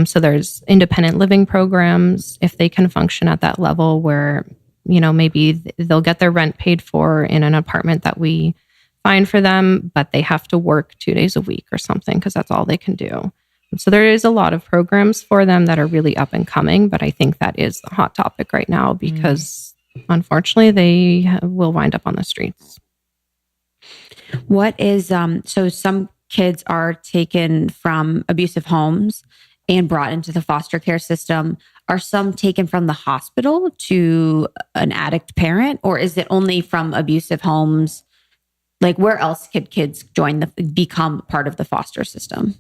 So there's independent living programs, if they can function at that level where, maybe they'll get their rent paid for in an apartment that we find for them, but they have to work 2 days a week or something because that's all they can do. So there is a lot of programs for them that are really up and coming, but I think that is the hot topic right now because unfortunately they will wind up on the streets. What is, so some kids are taken from abusive homes and brought into the foster care system. Are some taken from the hospital to an addict parent, or is it only from abusive homes? Like where else could kids become part of the foster system?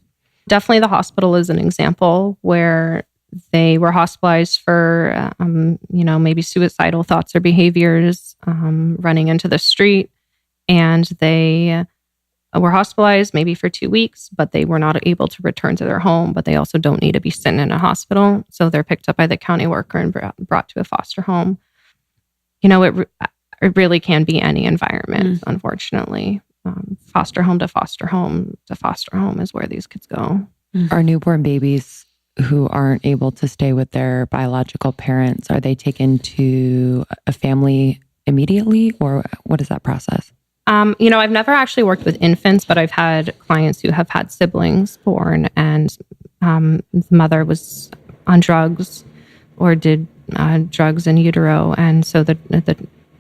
Definitely the hospital is an example where they were hospitalized for, maybe suicidal thoughts or behaviors, running into the street, and they were hospitalized maybe for 2 weeks, but they were not able to return to their home, but they also don't need to be sitting in a hospital. So they're picked up by the county worker and brought to a foster home. It really can be any environment, unfortunately. Foster home to foster home to foster home is where these kids go. Our newborn babies who aren't able to stay with their biological parents, are they taken to a family immediately, or what is that process? I've never actually worked with infants, but I've had clients who have had siblings born and The mother was on drugs or did drugs in utero. And so the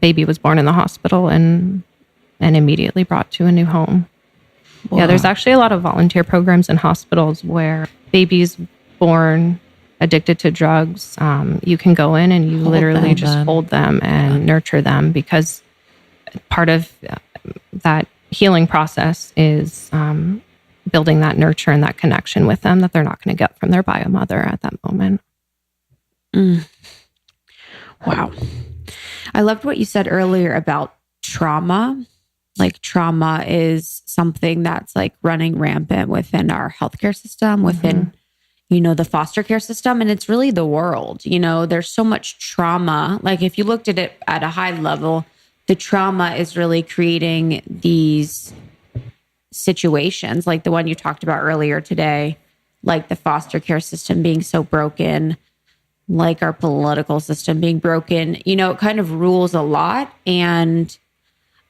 baby was born in the hospital and immediately brought to a new home. Wow. Yeah, there's actually a lot of volunteer programs in hospitals where babies born addicted to drugs, you can go in and you literally just hold them and nurture them, because part of that healing process is building that nurture and that connection with them that they're not going to get from their bio mother at that moment. Wow. I loved what you said earlier about trauma. Like, trauma is something that's like running rampant within our healthcare system, within, the foster care system. And it's really the world. There's so much trauma. Like, if you looked at it at a high level, the trauma is really creating these situations like the one you talked about earlier today, like the foster care system being so broken, like our political system being broken. It kind of rules a lot. And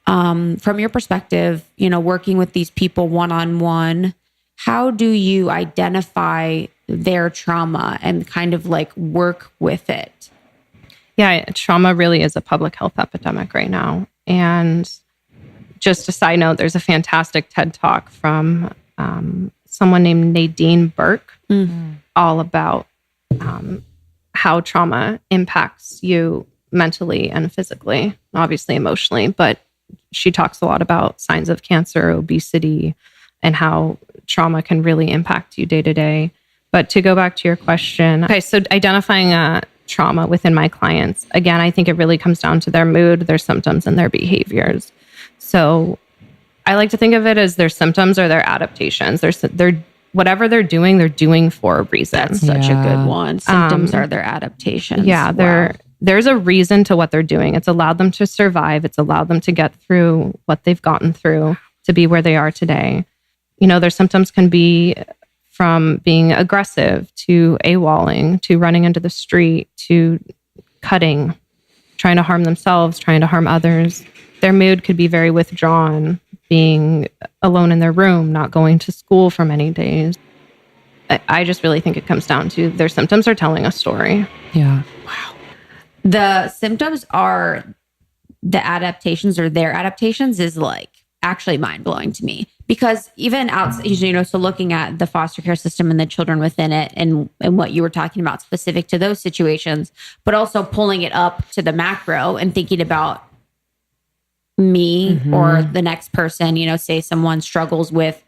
from your perspective, working with these people one-on-one, how do you identify their trauma and kind of like work with it? Yeah, trauma really is a public health epidemic right now. And just a side note, there's a fantastic TED Talk from someone named Nadine Burke, all about how trauma impacts you mentally and physically, obviously emotionally, but she talks a lot about signs of cancer, obesity, and how trauma can really impact you day to day. But to go back to your question, okay, so identifying trauma within my clients, again, I think it really comes down to their mood, their symptoms, and their behaviors. So I like to think of it as their symptoms or their adaptations. They're whatever they're doing for a reason. That's such a good one. Symptoms are their adaptations. Yeah, there's a reason to what they're doing. It's allowed them to survive. It's allowed them to get through what they've gotten through to be where they are today. Their symptoms can be from being aggressive to AWOLing, to running into the street, to cutting, trying to harm themselves, trying to harm others. Their mood could be very withdrawn, being alone in their room, not going to school for many days. I just really think it comes down to their symptoms are telling a story. Yeah. Wow. The symptoms are the adaptations, or their adaptations, is like actually mind blowing to me, because even outside, so looking at the foster care system and the children within it and what you were talking about specific to those situations, but also pulling it up to the macro and thinking about me or the next person, say someone struggles with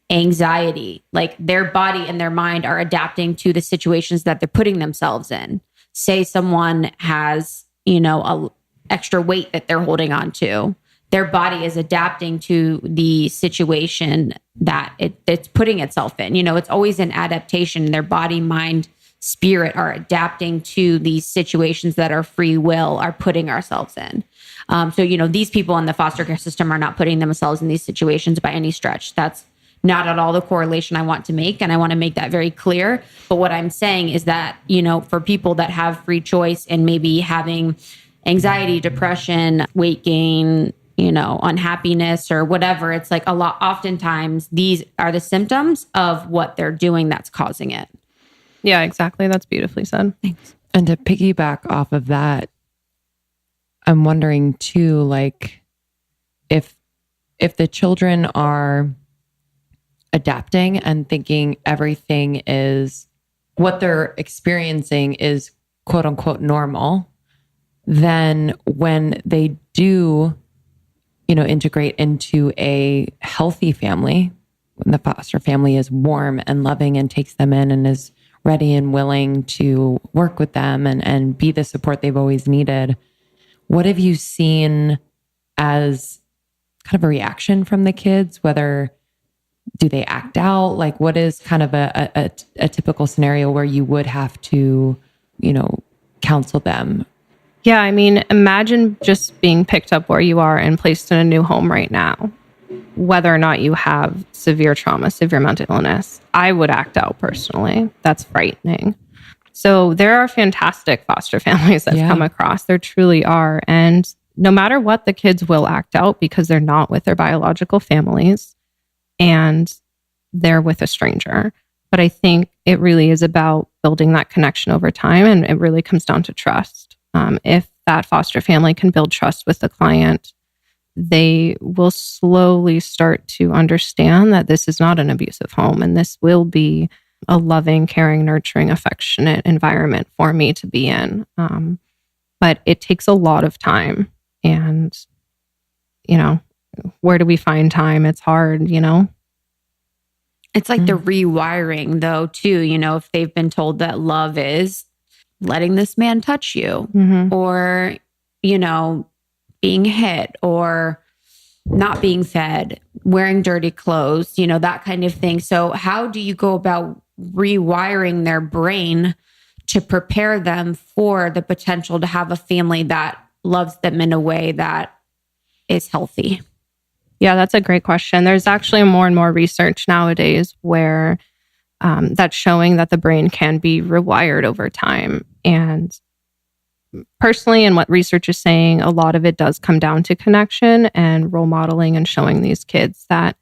anxiety, like their body and their mind are adapting to the situations that they're putting themselves in. Say someone has, a extra weight that they're holding on to. Their body is adapting to the situation that it's putting itself in. It's always an adaptation. Their body, mind, spirit are adapting to these situations that our free will are putting ourselves in. So, these people in the foster care system are not putting themselves in these situations by any stretch. That's not at all the correlation I want to make. And I want to make that very clear. But what I'm saying is that, for people that have free choice and maybe having anxiety, depression, weight gain, unhappiness or whatever, it's like oftentimes these are the symptoms of what they're doing that's causing it. Yeah, exactly. That's beautifully said. Thanks. And to piggyback off of that, I'm wondering too, like if the children are adapting and thinking everything is what they're experiencing is quote unquote normal, then when they do, integrate into a healthy family, when the foster family is warm and loving and takes them in and is ready and willing to work with them and be the support they've always needed, what have you seen as kind of a reaction from the kids? Whether do they act out? Like, what is kind of a typical scenario where you would have to, counsel them? Yeah, I mean, imagine just being picked up where you are and placed in a new home right now. Whether or not you have severe trauma, severe mental illness, I would act out personally. That's frightening. So there are fantastic foster families I've come across. There truly are. And no matter what, the kids will act out because they're not with their biological families and they're with a stranger. But I think it really is about building that connection over time. And it really comes down to trust. If that foster family can build trust with the client, they will slowly start to understand that this is not an abusive home and this will be a loving, caring, nurturing, affectionate environment for me to be in. But it takes a lot of time. And, where do we find time? It's hard, It's like the rewiring, though, too. If they've been told that love is letting this man touch you, or, being hit, or not being fed, wearing dirty clothes, that kind of thing. So how do you go about rewiring their brain to prepare them for the potential to have a family that loves them in a way that is healthy? Yeah, that's a great question. There's actually more and more research nowadays where that's showing that the brain can be rewired over time. And personally, and what research is saying, a lot of it does come down to connection and role modeling and showing these kids that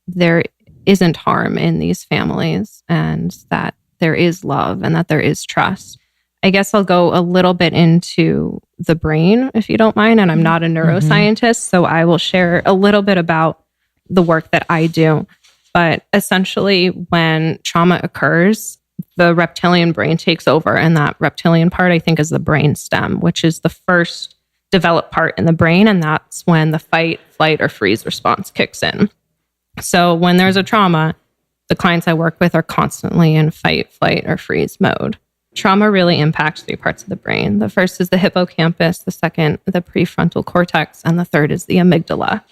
there isn't harm in these families and that there is love and that there is trust. I guess I'll go a little bit into the brain, if you don't mind. And I'm not a neuroscientist, so I will share a little bit about the work that I do. But essentially, when trauma occurs, the reptilian brain takes over. And that reptilian part, I think, is the brain stem, which is the first developed part in the brain. And that's when the fight, flight, or freeze response kicks in. So when there's a trauma, the clients I work with are constantly in fight, flight, or freeze mode. Trauma really impacts 3 parts of the brain. The first is the hippocampus, the second, the prefrontal cortex, and the third is the amygdala.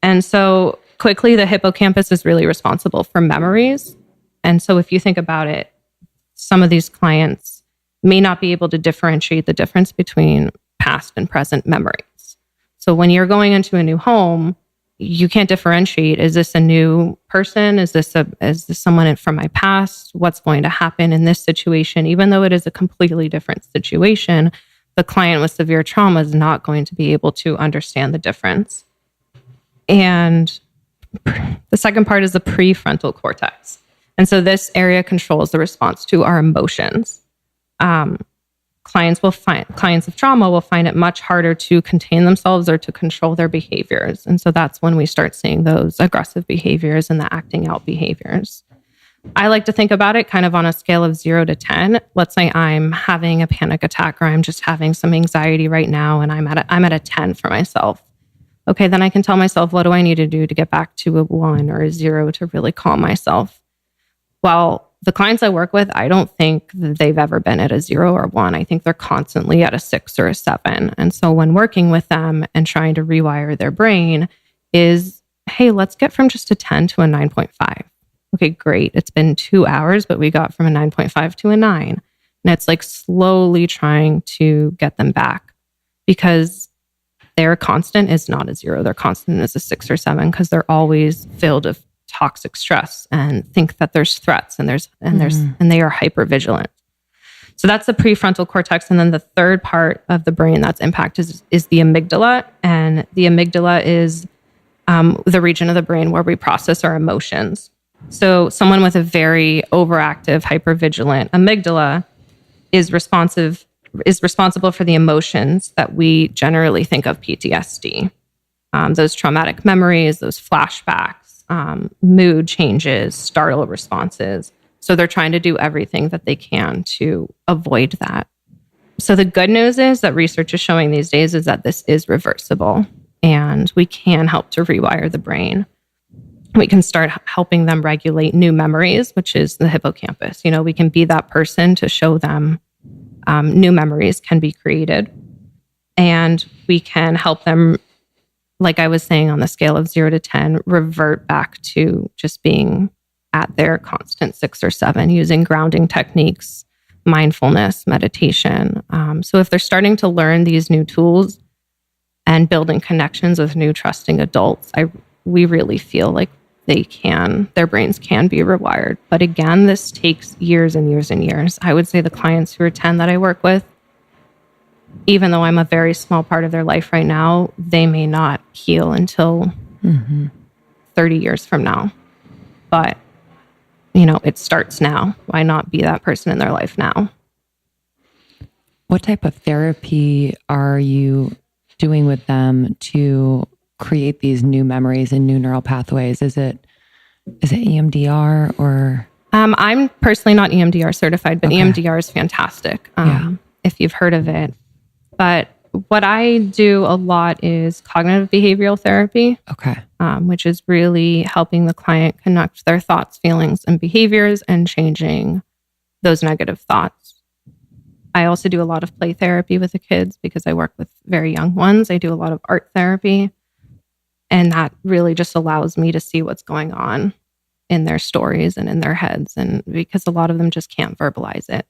And so quickly, the hippocampus is really responsible for memories. And so if you think about it, some of these clients may not be able to differentiate the difference between past and present memories. So when you're going into a new home, you can't differentiate. Is this a new person? Is this someone from my past? What's going to happen in this situation? Even though it is a completely different situation, the client with severe trauma is not going to be able to understand the difference. And the second part is the prefrontal cortex. And so this area controls the response to our emotions. Clients of trauma will find it much harder to contain themselves or to control their behaviors. And so that's when we start seeing those aggressive behaviors and the acting out behaviors. I like to think about it kind of on a scale of 0 to 10. Let's say I'm having a panic attack or I'm just having some anxiety right now and I'm at a 10 for myself. Okay, then I can tell myself, what do I need to do to get back to a 1 or a 0 to really calm myself? Well, the clients I work with, I don't think that they've ever been at a 0 or 1. I think they're constantly at a 6 or a 7. And so when working with them and trying to rewire their brain is, hey, let's get from just a 10 to a 9.5. Okay, great. It's been 2 hours, but we got from a 9.5 to a 9. And it's like slowly trying to get them back because their constant is not a 0. Their constant is a 6 or 7 because they're always filled with toxic stress and think that there's threats and they are hyper vigilant. So that's the prefrontal cortex. And then the third part of the brain that's impacted is the amygdala. And the amygdala is the region of the brain where we process our emotions. So someone with a very overactive, hypervigilant amygdala is responsible for the emotions that we generally think of PTSD. Those traumatic memories, those flashbacks, mood changes, startle responses. So they're trying to do everything that they can to avoid that. So the good news is that research is showing these days is that this is reversible and we can help to rewire the brain. We can start helping them regulate new memories, which is the hippocampus. We can be that person to show them new memories can be created. And we can help them, like I was saying, on the scale of 0 to 10, revert back to just being at their constant 6 or 7 using grounding techniques, mindfulness, meditation. So if they're starting to learn these new tools and building connections with new trusting adults, we really feel like their brains can be rewired. But again, this takes years and years and years. I would say the clients who are 10 that I work with, even though I'm a very small part of their life right now, they may not heal until 30 years from now. But it starts now. Why not be that person in their life now? What type of therapy are you doing with them to create these new memories and new neural pathways? Is it EMDR or? I'm personally not EMDR certified, but Okay. EMDR is fantastic. If you've heard of it. But what I do a lot is cognitive behavioral therapy. Okay. Which is really helping the client connect their thoughts, feelings, and behaviors and changing those negative thoughts. I also do a lot of play therapy with the kids because I work with very young ones. I do a lot of art therapy, and that really just allows me to see what's going on in their stories and in their heads. And because a lot of them just can't verbalize it.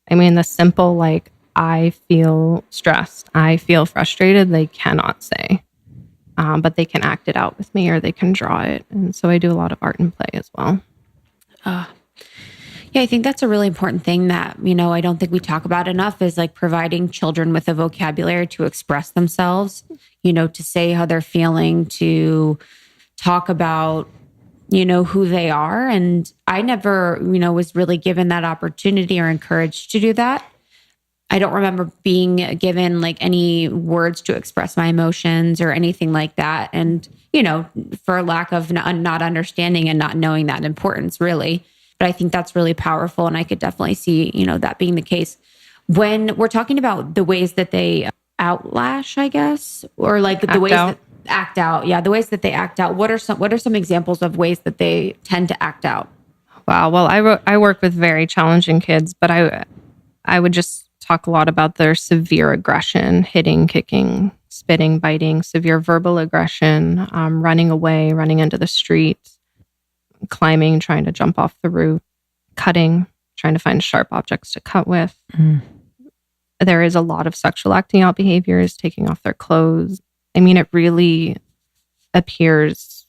I mean, the simple, like, I feel stressed, I feel frustrated, they cannot say. But they can act it out with me or they can draw it. And so I do a lot of art and play as well. Yeah, I think that's a really important thing that, I don't think we talk about enough is like providing children with a vocabulary to express themselves, to say how they're feeling, to talk about, who they are. And I never, was really given that opportunity or encouraged to do that. I don't remember being given like any words to express my emotions or anything like that. And, for lack of not understanding and not knowing that importance really. But I think that's really powerful. And I could definitely see, that being the case. When we're talking about the ways that they outlash, I guess, or like the ways that act out. Yeah. The ways that they act out. What are some examples of ways that they tend to act out? Wow. Well, I work with very challenging kids, but I would just talk a lot about their severe aggression, hitting, kicking, spitting, biting, severe verbal aggression, running away, running into the street, climbing, trying to jump off the roof, cutting, trying to find sharp objects to cut with. There is a lot of sexual acting out behaviors, taking off their clothes. I mean, it really appears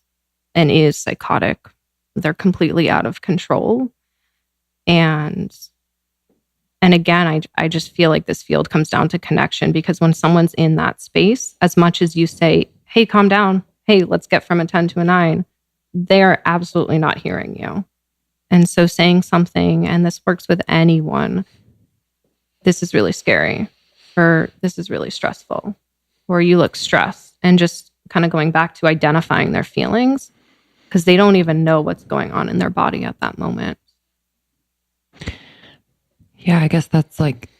and is psychotic. They're completely out of control. And again, I just feel like this field comes down to connection, because when someone's in that space, as much as you say, hey, calm down, hey, let's get from a 10 to a 9, they're absolutely not hearing you. And so saying something, and this works with anyone, this is really scary, or this is really stressful, or you look stressed, and just kind of going back to identifying their feelings, because they don't even know what's going on in their body at that moment. Yeah, I guess that's like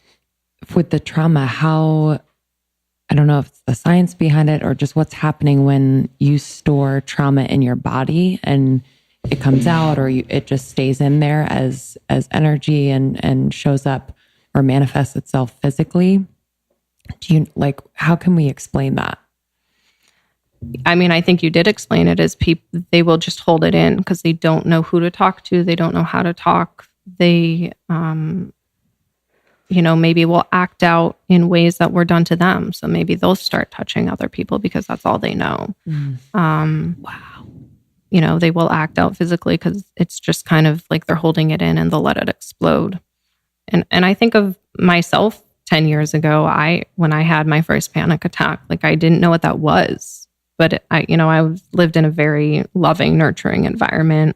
with the trauma, I don't know if it's the science behind it or just what's happening when you store trauma in your body and it comes out, or it just stays in there as energy and shows up or manifests itself physically. How can we explain that? I mean, I think you did explain it as they will just hold it in because they don't know who to talk to. They don't know how to talk. They, maybe will act out in ways that were done to them. So maybe they'll start touching other people because that's all they know. Wow. They will act out physically because it's just kind of like they're holding it in and they'll let it explode. And I think of myself 10 years ago, when I had my first panic attack, like I didn't know what that was, but I lived in a very loving, nurturing environment.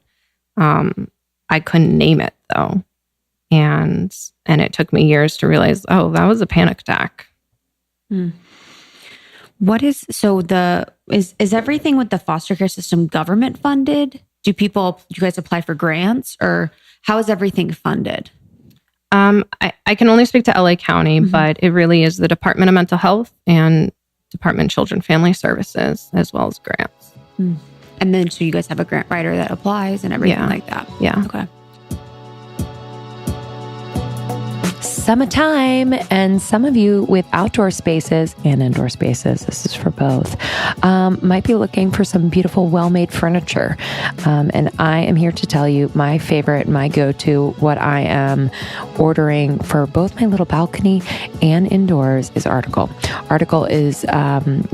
I couldn't name it though. And it took me years to realize, oh, that was a panic attack. What is everything with the foster care system government funded? Do you guys apply for grants, or how is everything funded? I can only speak to LA County, but it really is the Department of Mental Health and Department of Children and Family Services, as well as grants. And then, so you guys have a grant writer that applies and everything like that. Yeah. Okay. Summertime, and some of you with outdoor spaces and indoor spaces, this is for both, might be looking for some beautiful, well-made furniture. And I am here to tell you my favorite, my go-to, what I am ordering for both my little balcony and indoors is Article. Article is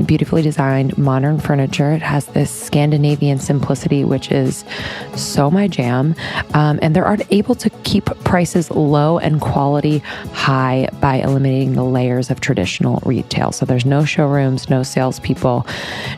beautifully designed, modern furniture. It has this Scandinavian simplicity, which is so my jam. And they're able to keep prices low and quality high by eliminating the layers of traditional retail. So there's no showrooms, no salespeople,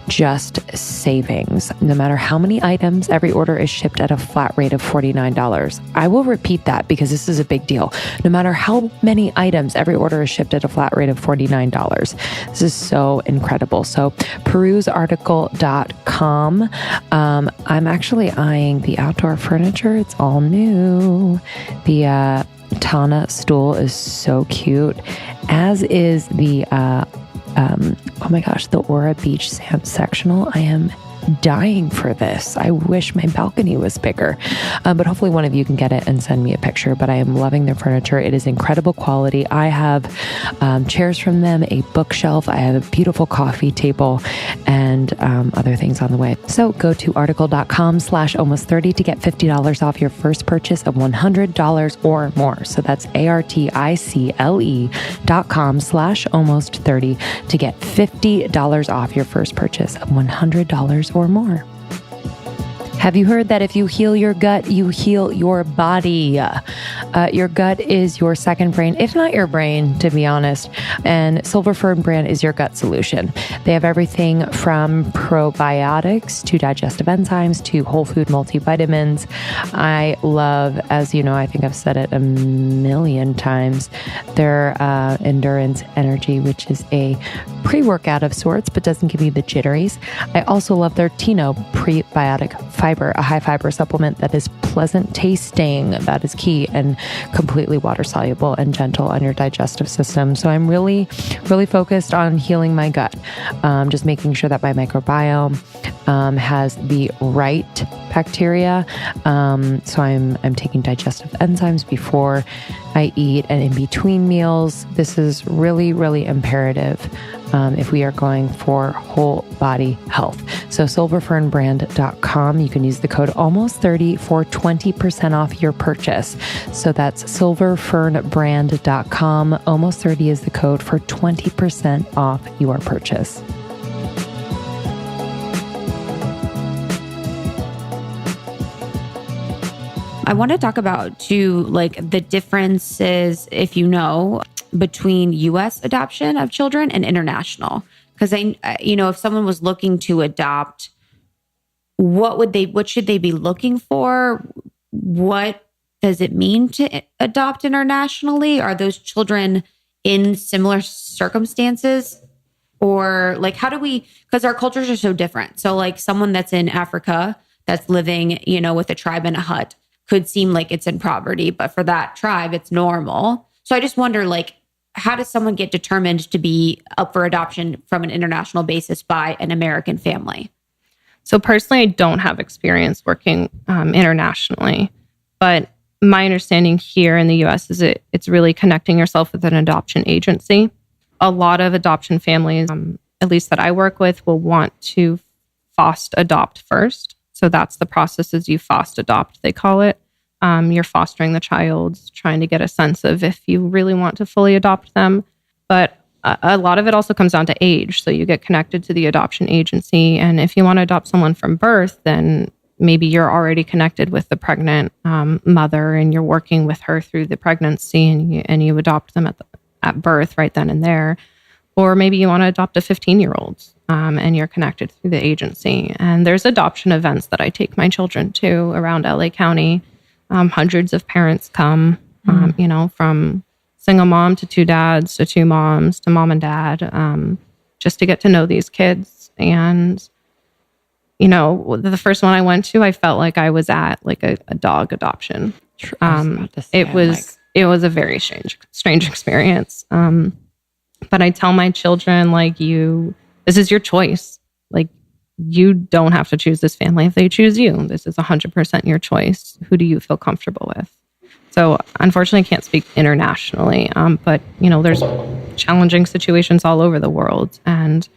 just savings. No matter how many items, every order is shipped at a flat rate of $49. I will repeat that because this is a big deal. No matter how many items, every order is shipped at a flat rate of $49. This is so incredible. So perusearticle.com. I'm actually eyeing the outdoor furniture. It's all new. The Tana stool is so cute, as is the oh my gosh, the Aura Beach Sand Sectional. I am dying for this. I wish my balcony was bigger, but hopefully one of you can get it and send me a picture. But I am loving their furniture. It is incredible quality. I have chairs from them, a bookshelf. I have a beautiful coffee table and other things on the way. So go to article.com/almost30 to get $50 off your first purchase of $100 or more. So that's article.com/almost30 to get $50 off your first purchase of $100 or more. Have you heard that if you heal your gut, you heal your body? Your gut is your second brain, if not your brain, to be honest. And Silver Fern brand is your gut solution. They have everything from probiotics to digestive enzymes to whole food multivitamins. I love, as you know, I think I've said it a million times, their Endurance Energy, which is a pre-workout of sorts, but doesn't give you the jitteries. I also love their Tino prebiotic fiber, a high fiber supplement that is pleasant tasting. That is key, and completely water soluble and gentle on your digestive system. So I'm really, really focused on healing my gut. Just making sure that my microbiome has the right bacteria. So I'm taking digestive enzymes before I eat and in between meals. This is really, really imperative if we are going for whole body health. So silverfernbrand.com, you can use the code almost30 for 20% off your purchase. So that's silverfernbrand.com. Almost30 is the code for 20% off your purchase. I want to talk about too, like the differences, if you know, between U.S. adoption of children and international. Because if someone was looking to adopt, what should they be looking for? What does it mean to adopt internationally? Are those children in similar circumstances? Or like, how do we, because our cultures are so different. So like someone that's in Africa that's living, with a tribe in a hut could seem like it's in poverty, but for that tribe, it's normal. So I just wonder, like, how does someone get determined to be up for adoption from an international basis by an American family? So personally, I don't have experience working internationally, but my understanding here in the US is it's really connecting yourself with an adoption agency. A lot of adoption families, at least that I work with, will want to FOST adopt first. So that's the process, is you FOST adopt, they call it. You're fostering the child, trying to get a sense of if you really want to fully adopt them. But a lot of it also comes down to age. So you get connected to the adoption agency. And if you want to adopt someone from birth, then maybe you're already connected with the pregnant mother and you're working with her through the pregnancy and you adopt them at birth right then and there. Or maybe you want to adopt a 15-year-old and you're connected through the agency. And there's adoption events that I take my children to around LA County. Hundreds of parents come, from single mom to two dads to two moms to mom and dad, just to get to know these kids. And, the first one I went to, I felt like I was at like a dog adoption. It was a very strange experience. But I tell my children, like, this is your choice. Like, you don't have to choose this family if they choose you. This is 100% your choice. Who do you feel comfortable with? So unfortunately, I can't speak internationally, but there's challenging situations all over the world and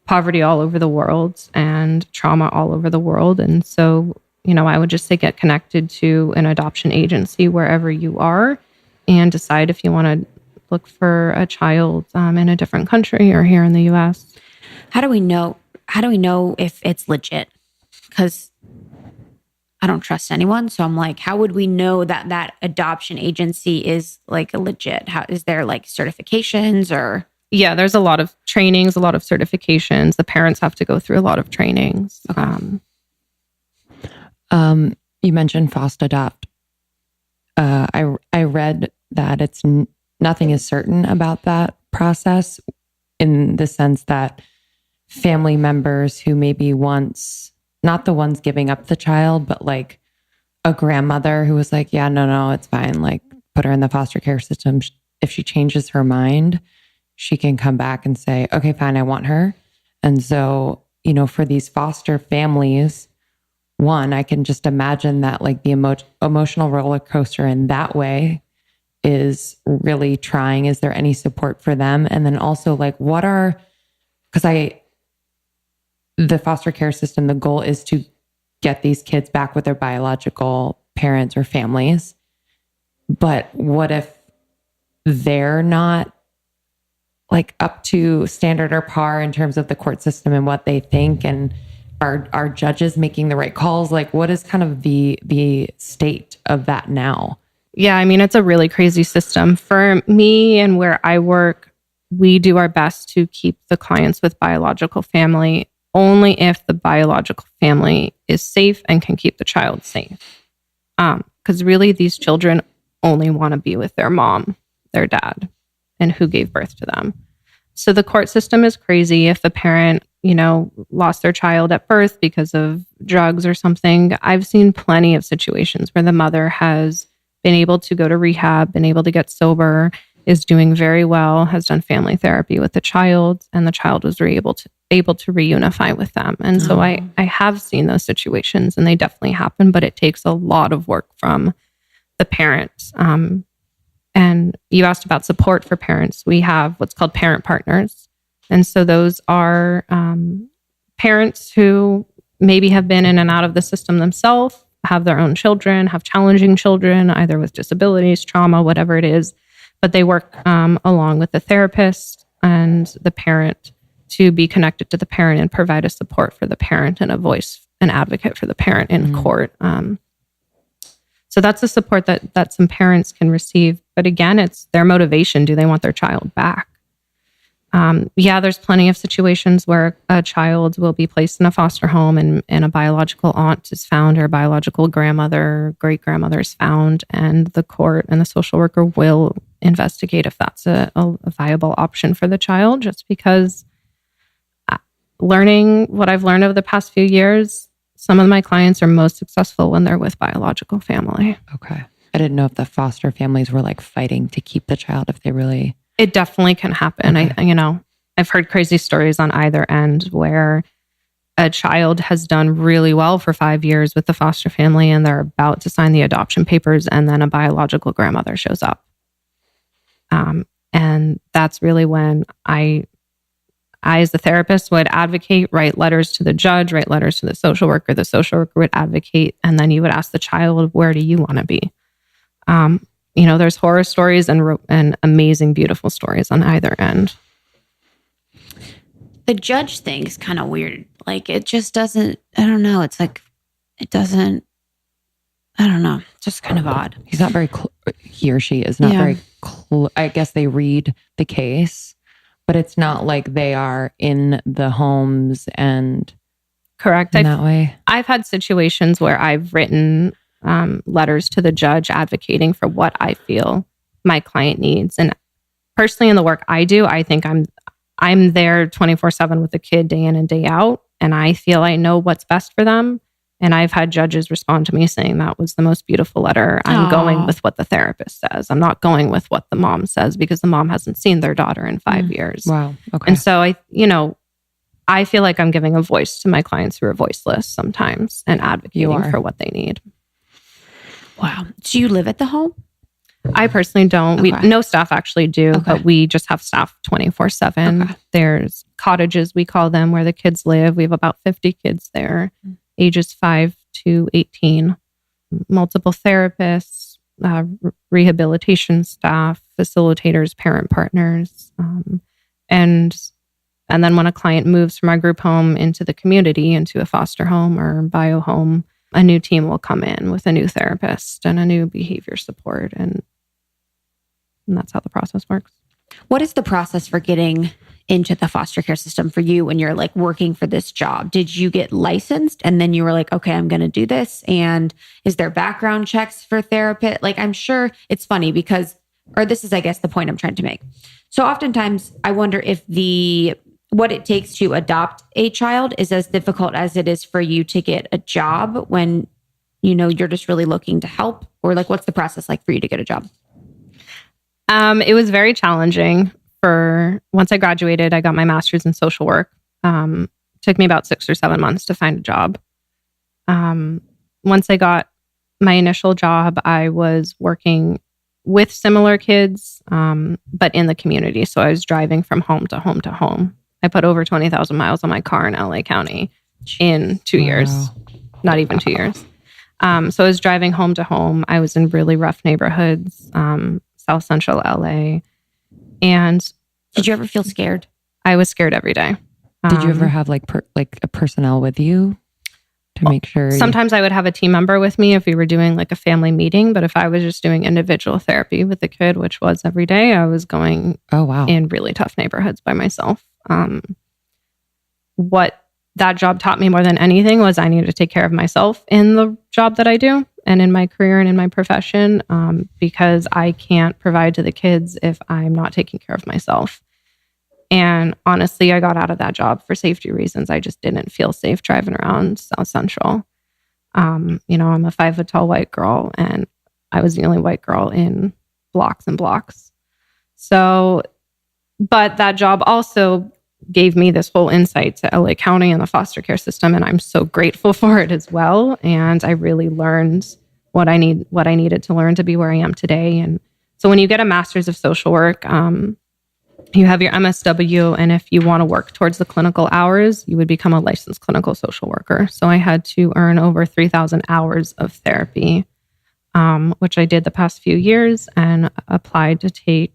poverty all over the world and trauma all over the world. And so, I would just say get connected to an adoption agency wherever you are and decide if you want to look for a child in a different country or here in the U.S. How do we know if it's legit? Because I don't trust anyone. So I'm like, how would we know that that adoption agency is like legit? How is there like certifications or? Yeah, there's a lot of trainings, a lot of certifications. The parents have to go through a lot of trainings. Okay. You mentioned FostAdopt. I read that it's nothing is certain about that process, in the sense that family members who maybe once, not the ones giving up the child, but like a grandmother who was like, yeah, no, it's fine. Like, put her in the foster care system. If she changes her mind, she can come back and say, okay, fine, I want her. And so, for these foster families, one, I can just imagine that like the emotional roller coaster in that way is really trying. Is there any support for them? And then also like, because the foster care system, the goal is to get these kids back with their biological parents or families. But what if they're not like up to standard or par in terms of the court system and what they think, and are judges making the right calls? Like, what is kind of the state of that now? Yeah, I mean, it's a really crazy system. For me and where I work, we do our best to keep the clients with biological family only if the biological family is safe and can keep the child safe. Because really, these children only want to be with their mom, their dad, and who gave birth to them. So the court system is crazy. If the parent, lost their child at birth because of drugs or something, I've seen plenty of situations where the mother has been able to go to rehab, been able to get sober, is doing very well, has done family therapy with the child, and the child was able to reunify with them. And so I have seen those situations, and they definitely happen, but it takes a lot of work from the parents. And you asked about support for parents. We have what's called parent partners. And so those are parents who maybe have been in and out of the system themselves, have their own children, have challenging children, either with disabilities, trauma, whatever it is. But they work along with the therapist and the parent to be connected to the parent and provide a support for the parent and a voice, an advocate for the parent in court. So that's the support that some parents can receive. But again, it's their motivation. Do they want their child back? There's plenty of situations where a child will be placed in a foster home and a biological aunt is found, or a biological grandmother, great grandmother is found, and the court and the social worker will investigate if that's a viable option for the child. Just because learning what I've learned over the past few years, some of my clients are most successful when they're with biological family. Okay. I didn't know if the foster families were like fighting to keep the child if they really... It definitely can happen. Okay. I've heard crazy stories on either end where a child has done really well for 5 years with the foster family and they're about to sign the adoption papers, and then a biological grandmother shows up. And that's really when I, as the therapist, would advocate, write letters to the judge, write letters to the social worker would advocate, and then you would ask the child, where do you want to be? There's horror stories and amazing, beautiful stories on either end. The judge thing is kind of weird. Like, it just doesn't, I don't know. It's like, it doesn't, I don't know. It's just kind of odd. He's not very, he or she is not very, I guess they read the case, but it's not like they are in the homes and... Correct. In that way. I've had situations where I've written letters to the judge advocating for what I feel my client needs. And personally, in the work I do, I think I'm there 24/7 with the kid day in and day out. And I feel I know what's best for them. And I've had judges respond to me saying that was the most beautiful letter. I'm going with what the therapist says. I'm not going with what the mom says, because the mom hasn't seen their daughter in 5 years. Wow. Okay. And so I feel like I'm giving a voice to my clients who are voiceless sometimes and advocating for what they need. Wow. Do you live at the home? I personally don't. Okay. No staff actually do, but we just have staff 24/7. Okay. There's cottages, we call them, where the kids live. We have about 50 kids there, ages 5 to 18. Multiple therapists, rehabilitation staff, facilitators, parent partners. And then when a client moves from our group home into the community, into a foster home or bio home, a new team will come in with a new therapist and a new behavior support. And that's how the process works. What is the process for getting into the foster care system for you when you're like working for this job? Did you get licensed and then you were like, okay, I'm going to do this? And is there background checks for therapists? Like, I'm sure it's funny because, or this is, I guess, the point I'm trying to make. So oftentimes I wonder if what it takes to adopt a child is as difficult as it is for you to get a job when, you're just really looking to help, or like, what's the process like for you to get a job? It was very challenging. Once I graduated, I got my master's in social work. Took me about 6 or 7 months to find a job. Once I got my initial job, I was working with similar kids, but in the community. So I was driving from home to home to home. I put over 20,000 miles on my car in LA County in 2 years, not even 2 years. So I was driving home to home. I was in really rough neighborhoods, South Central LA. And did you ever feel scared? I was scared every day. Did you ever have like a personnel with you to make sure? Sometimes I would have a team member with me if we were doing like a family meeting. But if I was just doing individual therapy with the kid, which was every day, I was going in really tough neighborhoods by myself. What that job taught me more than anything was I needed to take care of myself in the job that I do and in my career and in my profession, because I can't provide to the kids if I'm not taking care of myself. And honestly, I got out of that job for safety reasons. I just didn't feel safe driving around South Central. I'm a 5 foot tall white girl, and I was the only white girl in blocks and blocks. So, but that job also gave me this whole insight to LA County and the foster care system. And I'm so grateful for it as well. And I really learned what I needed to learn to be where I am today. And so when you get a master's of social work, you have your MSW. And if you want to work towards the clinical hours, you would become a licensed clinical social worker. So I had to earn over 3,000 hours of therapy, which I did the past few years, and applied to take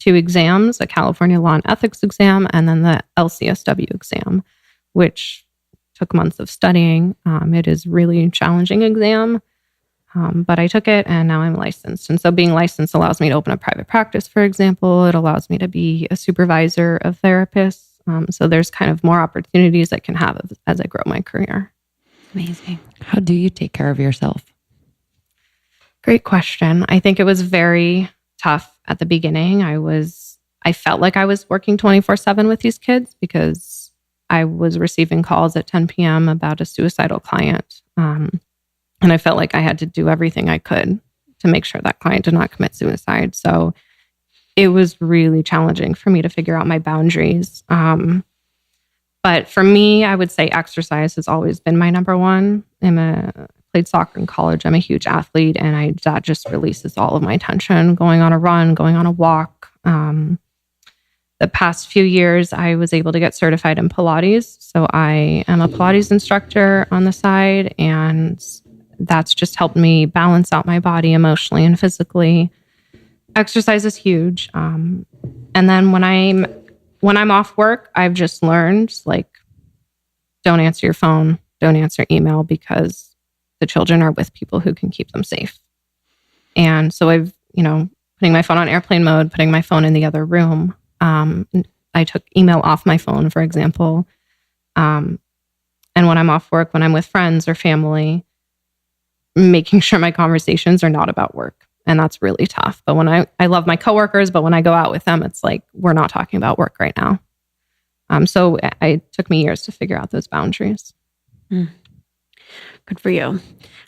2 exams, a California Law and Ethics exam, and then the LCSW exam, which took months of studying. It is really challenging exam, but I took it and now I'm licensed. And so being licensed allows me to open a private practice, for example. It allows me to be a supervisor of therapists. So there's kind of more opportunities I can have as I grow my career. Amazing. How do you take care of yourself? Great question. I think it was very tough at the beginning. I felt like I was working 24/7 with these kids because I was receiving calls at 10 p.m. about a suicidal client. And I felt like I had to do everything I could to make sure that client did not commit suicide. So it was really challenging for me to figure out my boundaries. But for me, I would say exercise has always been my number one. Played soccer in college. I'm a huge athlete, and that just releases all of my tension. Going on a run, going on a walk. The past few years, I was able to get certified in Pilates. So I am a Pilates instructor on the side, and that's just helped me balance out my body emotionally and physically. Exercise is huge. And then when I'm off work, I've just learned, like, don't answer your phone, don't answer email, because the children are with people who can keep them safe. And so I've, putting my phone on airplane mode, putting my phone in the other room. I took email off my phone, for example. And when I'm off work, when I'm with friends or family, making sure my conversations are not about work. And that's really tough. But when I love my coworkers, but when I go out with them, it's like, we're not talking about work right now. So it took me years to figure out those boundaries. Good for you.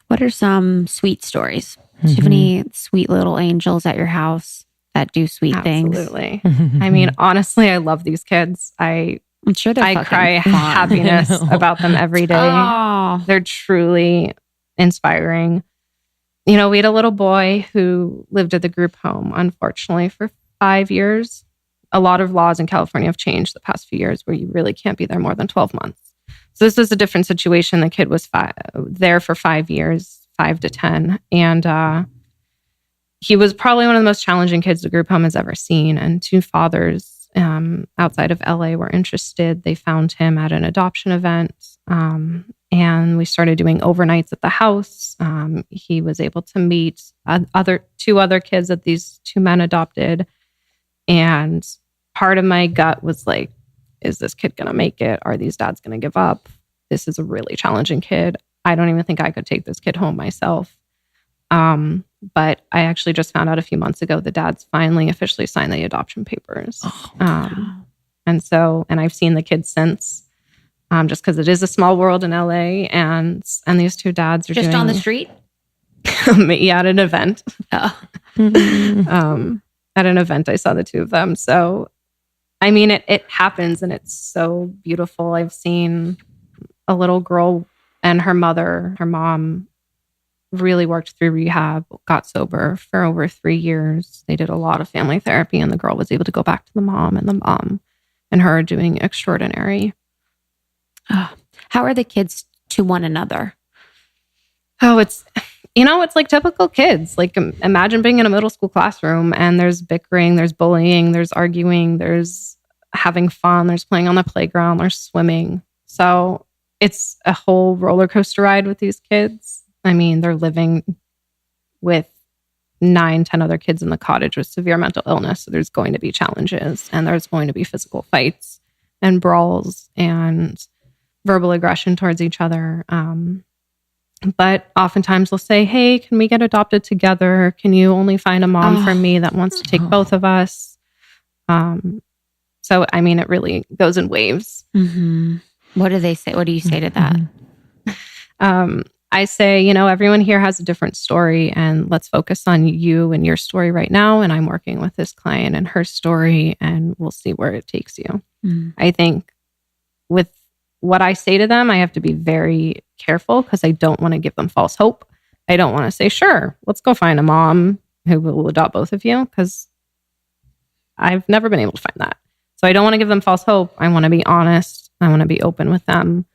What are some sweet stories? Do you have any sweet little angels at your house that do sweet things? Absolutely. I mean, honestly, I love these kids. I'm sure I cry happiness about them every day. Oh. They're truly inspiring. We had a little boy who lived at the group home, unfortunately, for 5 years. A lot of laws in California have changed the past few years where you really can't be there more than 12 months. So this is a different situation. The kid was there for 5 years, 5 to 10. And he was probably one of the most challenging kids the group home has ever seen. And 2 fathers outside of LA were interested. They found him at an adoption event. And we started doing overnights at the house. He was able to meet two other kids that these two men adopted. And part of my gut was like, is this kid going to make it? Are these dads going to give up? This is a really challenging kid. I don't even think I could take this kid home myself. But I actually just found out a few months ago the dads finally officially signed the adoption papers. And I've seen the kids since, just because it is a small world in LA, and these two dads are just on the street. Yeah, at an event. Oh. At an event, I saw the two of them. So, I mean, it happens, and it's so beautiful. I've seen a little girl and her mom really worked through rehab, got sober for over 3 years. They did a lot of family therapy, and the girl was able to go back to the mom, and the mom and her are doing extraordinary. How are the kids to one another? Oh, it's like typical kids. Like, imagine being in a middle school classroom and there's bickering, there's bullying, there's arguing, there's having fun, there's playing on the playground, there's swimming. So it's a whole roller coaster ride with these kids. I mean, they're living with 9-10 other kids in the cottage with severe mental illness. So there's going to be challenges, and there's going to be physical fights and brawls and verbal aggression towards each other. But oftentimes they'll say, hey, can we get adopted together? Can you only find a mom for me that wants to take both of us? So, I mean, it really goes in waves. Mm-hmm. What do they say? What do you say to that? I say, everyone here has a different story, and let's focus on you and your story right now. And I'm working with this client and her story, and we'll see where it takes you. Mm. I think with what I say to them, I have to be very careful because I don't want to give them false hope. I don't want to say, sure, let's go find a mom who will adopt both of you, because I've never been able to find that. So I don't want to give them false hope. I want to be honest. I want to be open with them,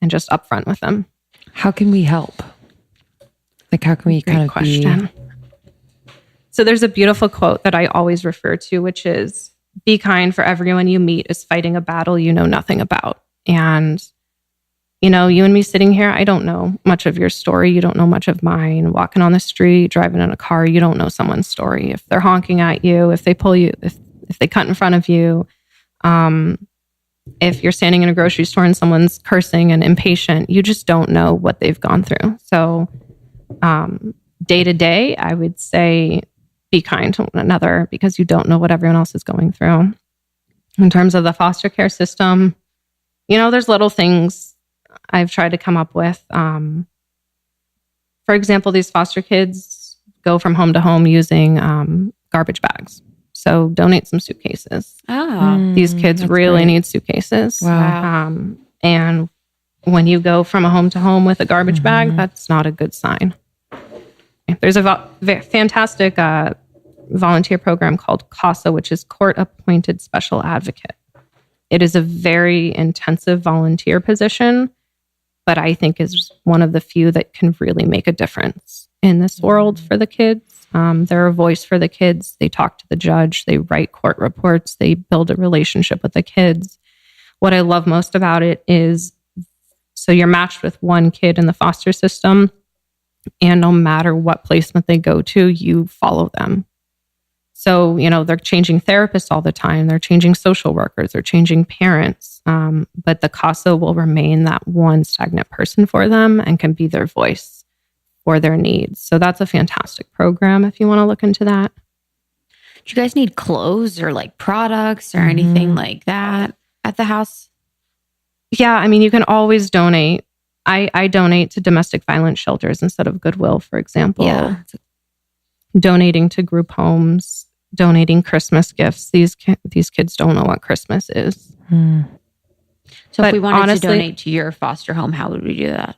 and just upfront with them. How can we help? Like, how can we question. So there's a beautiful quote that I always refer to, which is, be kind, for everyone you meet is fighting a battle you know nothing about. And, you and me sitting here, I don't know much of your story. You don't know much of mine. Walking on the street, driving in a car, you don't know someone's story. If they're honking at you, if they pull you, if they cut in front of you, if you're standing in a grocery store and someone's cursing and impatient, you just don't know what they've gone through. So day to day, I would say be kind to one another, because you don't know what everyone else is going through. In terms of the foster care system, there's little things I've tried to come up with. For example, these foster kids go from home to home using garbage bags. So donate some suitcases. These kids really need suitcases. Wow. And when you go from a home to home with a garbage bag, that's not a good sign. There's a fantastic volunteer program called CASA, which is Court Appointed Special Advocate. It is a very intensive volunteer position, but I think is one of the few that can really make a difference in this world for the kids. They're a voice for the kids. They talk to the judge. They write court reports. They build a relationship with the kids. What I love most about it is, so you're matched with one kid in the foster system, and no matter what placement they go to, you follow them. So, they're changing therapists all the time. They're changing social workers. They're changing parents. But the CASA will remain that one stagnant person for them and can be their voice for their needs. So that's a fantastic program if you want to look into that. Do you guys need clothes or like products or anything like that at the house? Yeah, I mean, you can always donate. I donate to domestic violence shelters instead of Goodwill, for example. Yeah. Donating to group homes, donating Christmas gifts. These kids don't know what Christmas is. So if we wanted to donate to your foster home, how would we do that?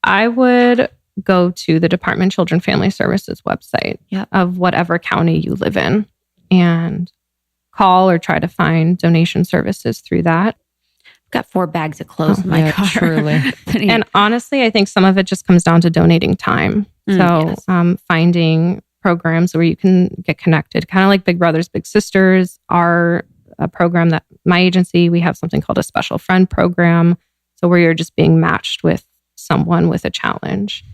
I would go to the Department of Children and Family Services website of whatever county you live in and call or try to find donation services through that. I've got 4 bags of clothes in my car. Truly. And honestly, I think some of it just comes down to donating time. Finding programs where you can get connected, kind of like Big Brothers Big Sisters are a program that my agency, we have something called a special friend program So where you're just being matched with someone with a challenge.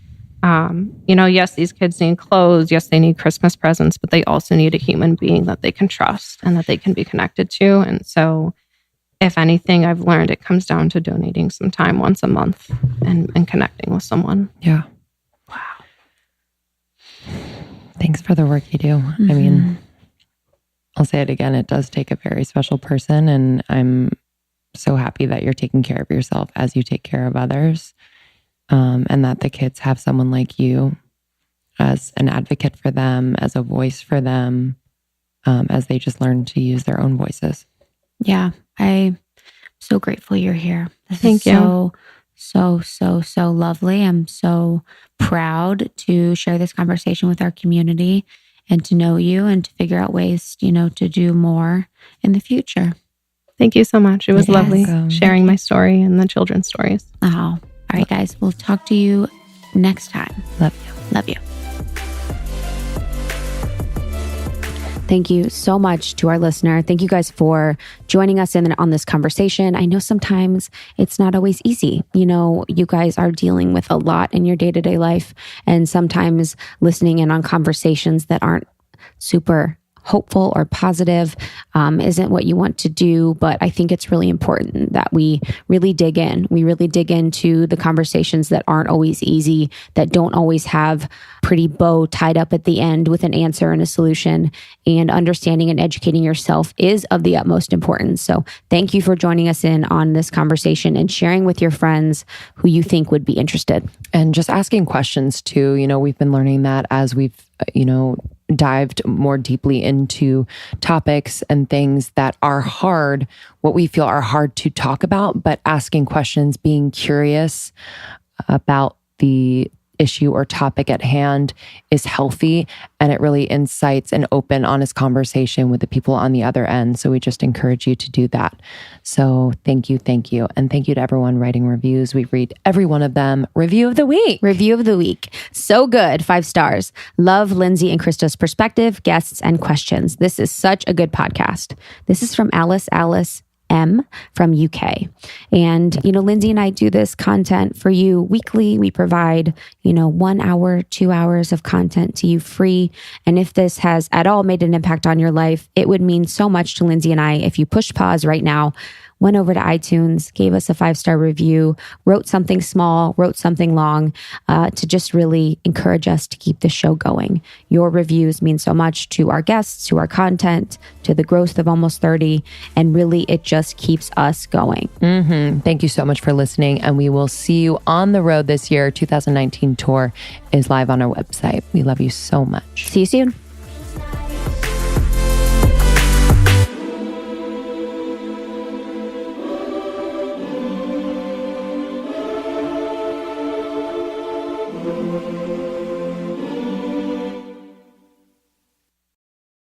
Yes, these kids need clothes. Yes, they need Christmas presents, but they also need a human being that they can trust and that they can be connected to. And so if anything, I've learned it comes down to donating some time once a month and connecting with someone. Yeah. Wow. Thanks for the work you do. Mm-hmm. I mean, I'll say it again. It does take a very special person. And I'm so happy that you're taking care of yourself as you take care of others. And that the kids have someone like you as an advocate for them, as a voice for them, as they just learn to use their own voices. Yeah, I'm so grateful you're here. Thank you. So lovely. I'm so proud to share this conversation with our community and to know you and to figure out ways, to do more in the future. Thank you so much. It was lovely sharing my story and the children's stories. Oh, all right, guys. We'll talk to you next time. Love you. Love you. Thank you so much to our listener. Thank you guys for joining us on this conversation. I know sometimes it's not always easy. You guys are dealing with a lot in your day-to-day life, and sometimes listening in on conversations that aren't super hopeful or positive isn't what you want to do. But I think it's really important that we really dig in. We really dig into the conversations that aren't always easy, that don't always have pretty bow tied up at the end with an answer and a solution. And understanding and educating yourself is of the utmost importance. So thank you for joining us in on this conversation and sharing with your friends who you think would be interested. And just asking questions too. We've been learning that as we've, dived more deeply into topics and things that are hard, what we feel are hard to talk about, but asking questions, being curious about the issue or topic at hand is healthy, and it really incites an open, honest conversation with the people on the other end. So we just encourage you to do that. So thank you. And thank you to everyone writing reviews. We read every one of them. Review of the week. So good. 5 stars. Love Lindsay and Krista's perspective, guests, and questions. This is such a good podcast. This is from Alice M from UK. And, Lindsay and I do this content for you weekly. We provide, 1 hour, 2 hours of content to you free. And if this has at all made an impact on your life, it would mean so much to Lindsay and I if you push pause right now, went over to iTunes, gave us a 5-star review, wrote something small, wrote something long, to just really encourage us to keep the show going. Your reviews mean so much to our guests, to our content, to the growth of Almost 30, and really it just keeps us going. Thank you so much for listening, and we will see you on the road this year. 2019 tour is live on our website. We love you so much. See you soon.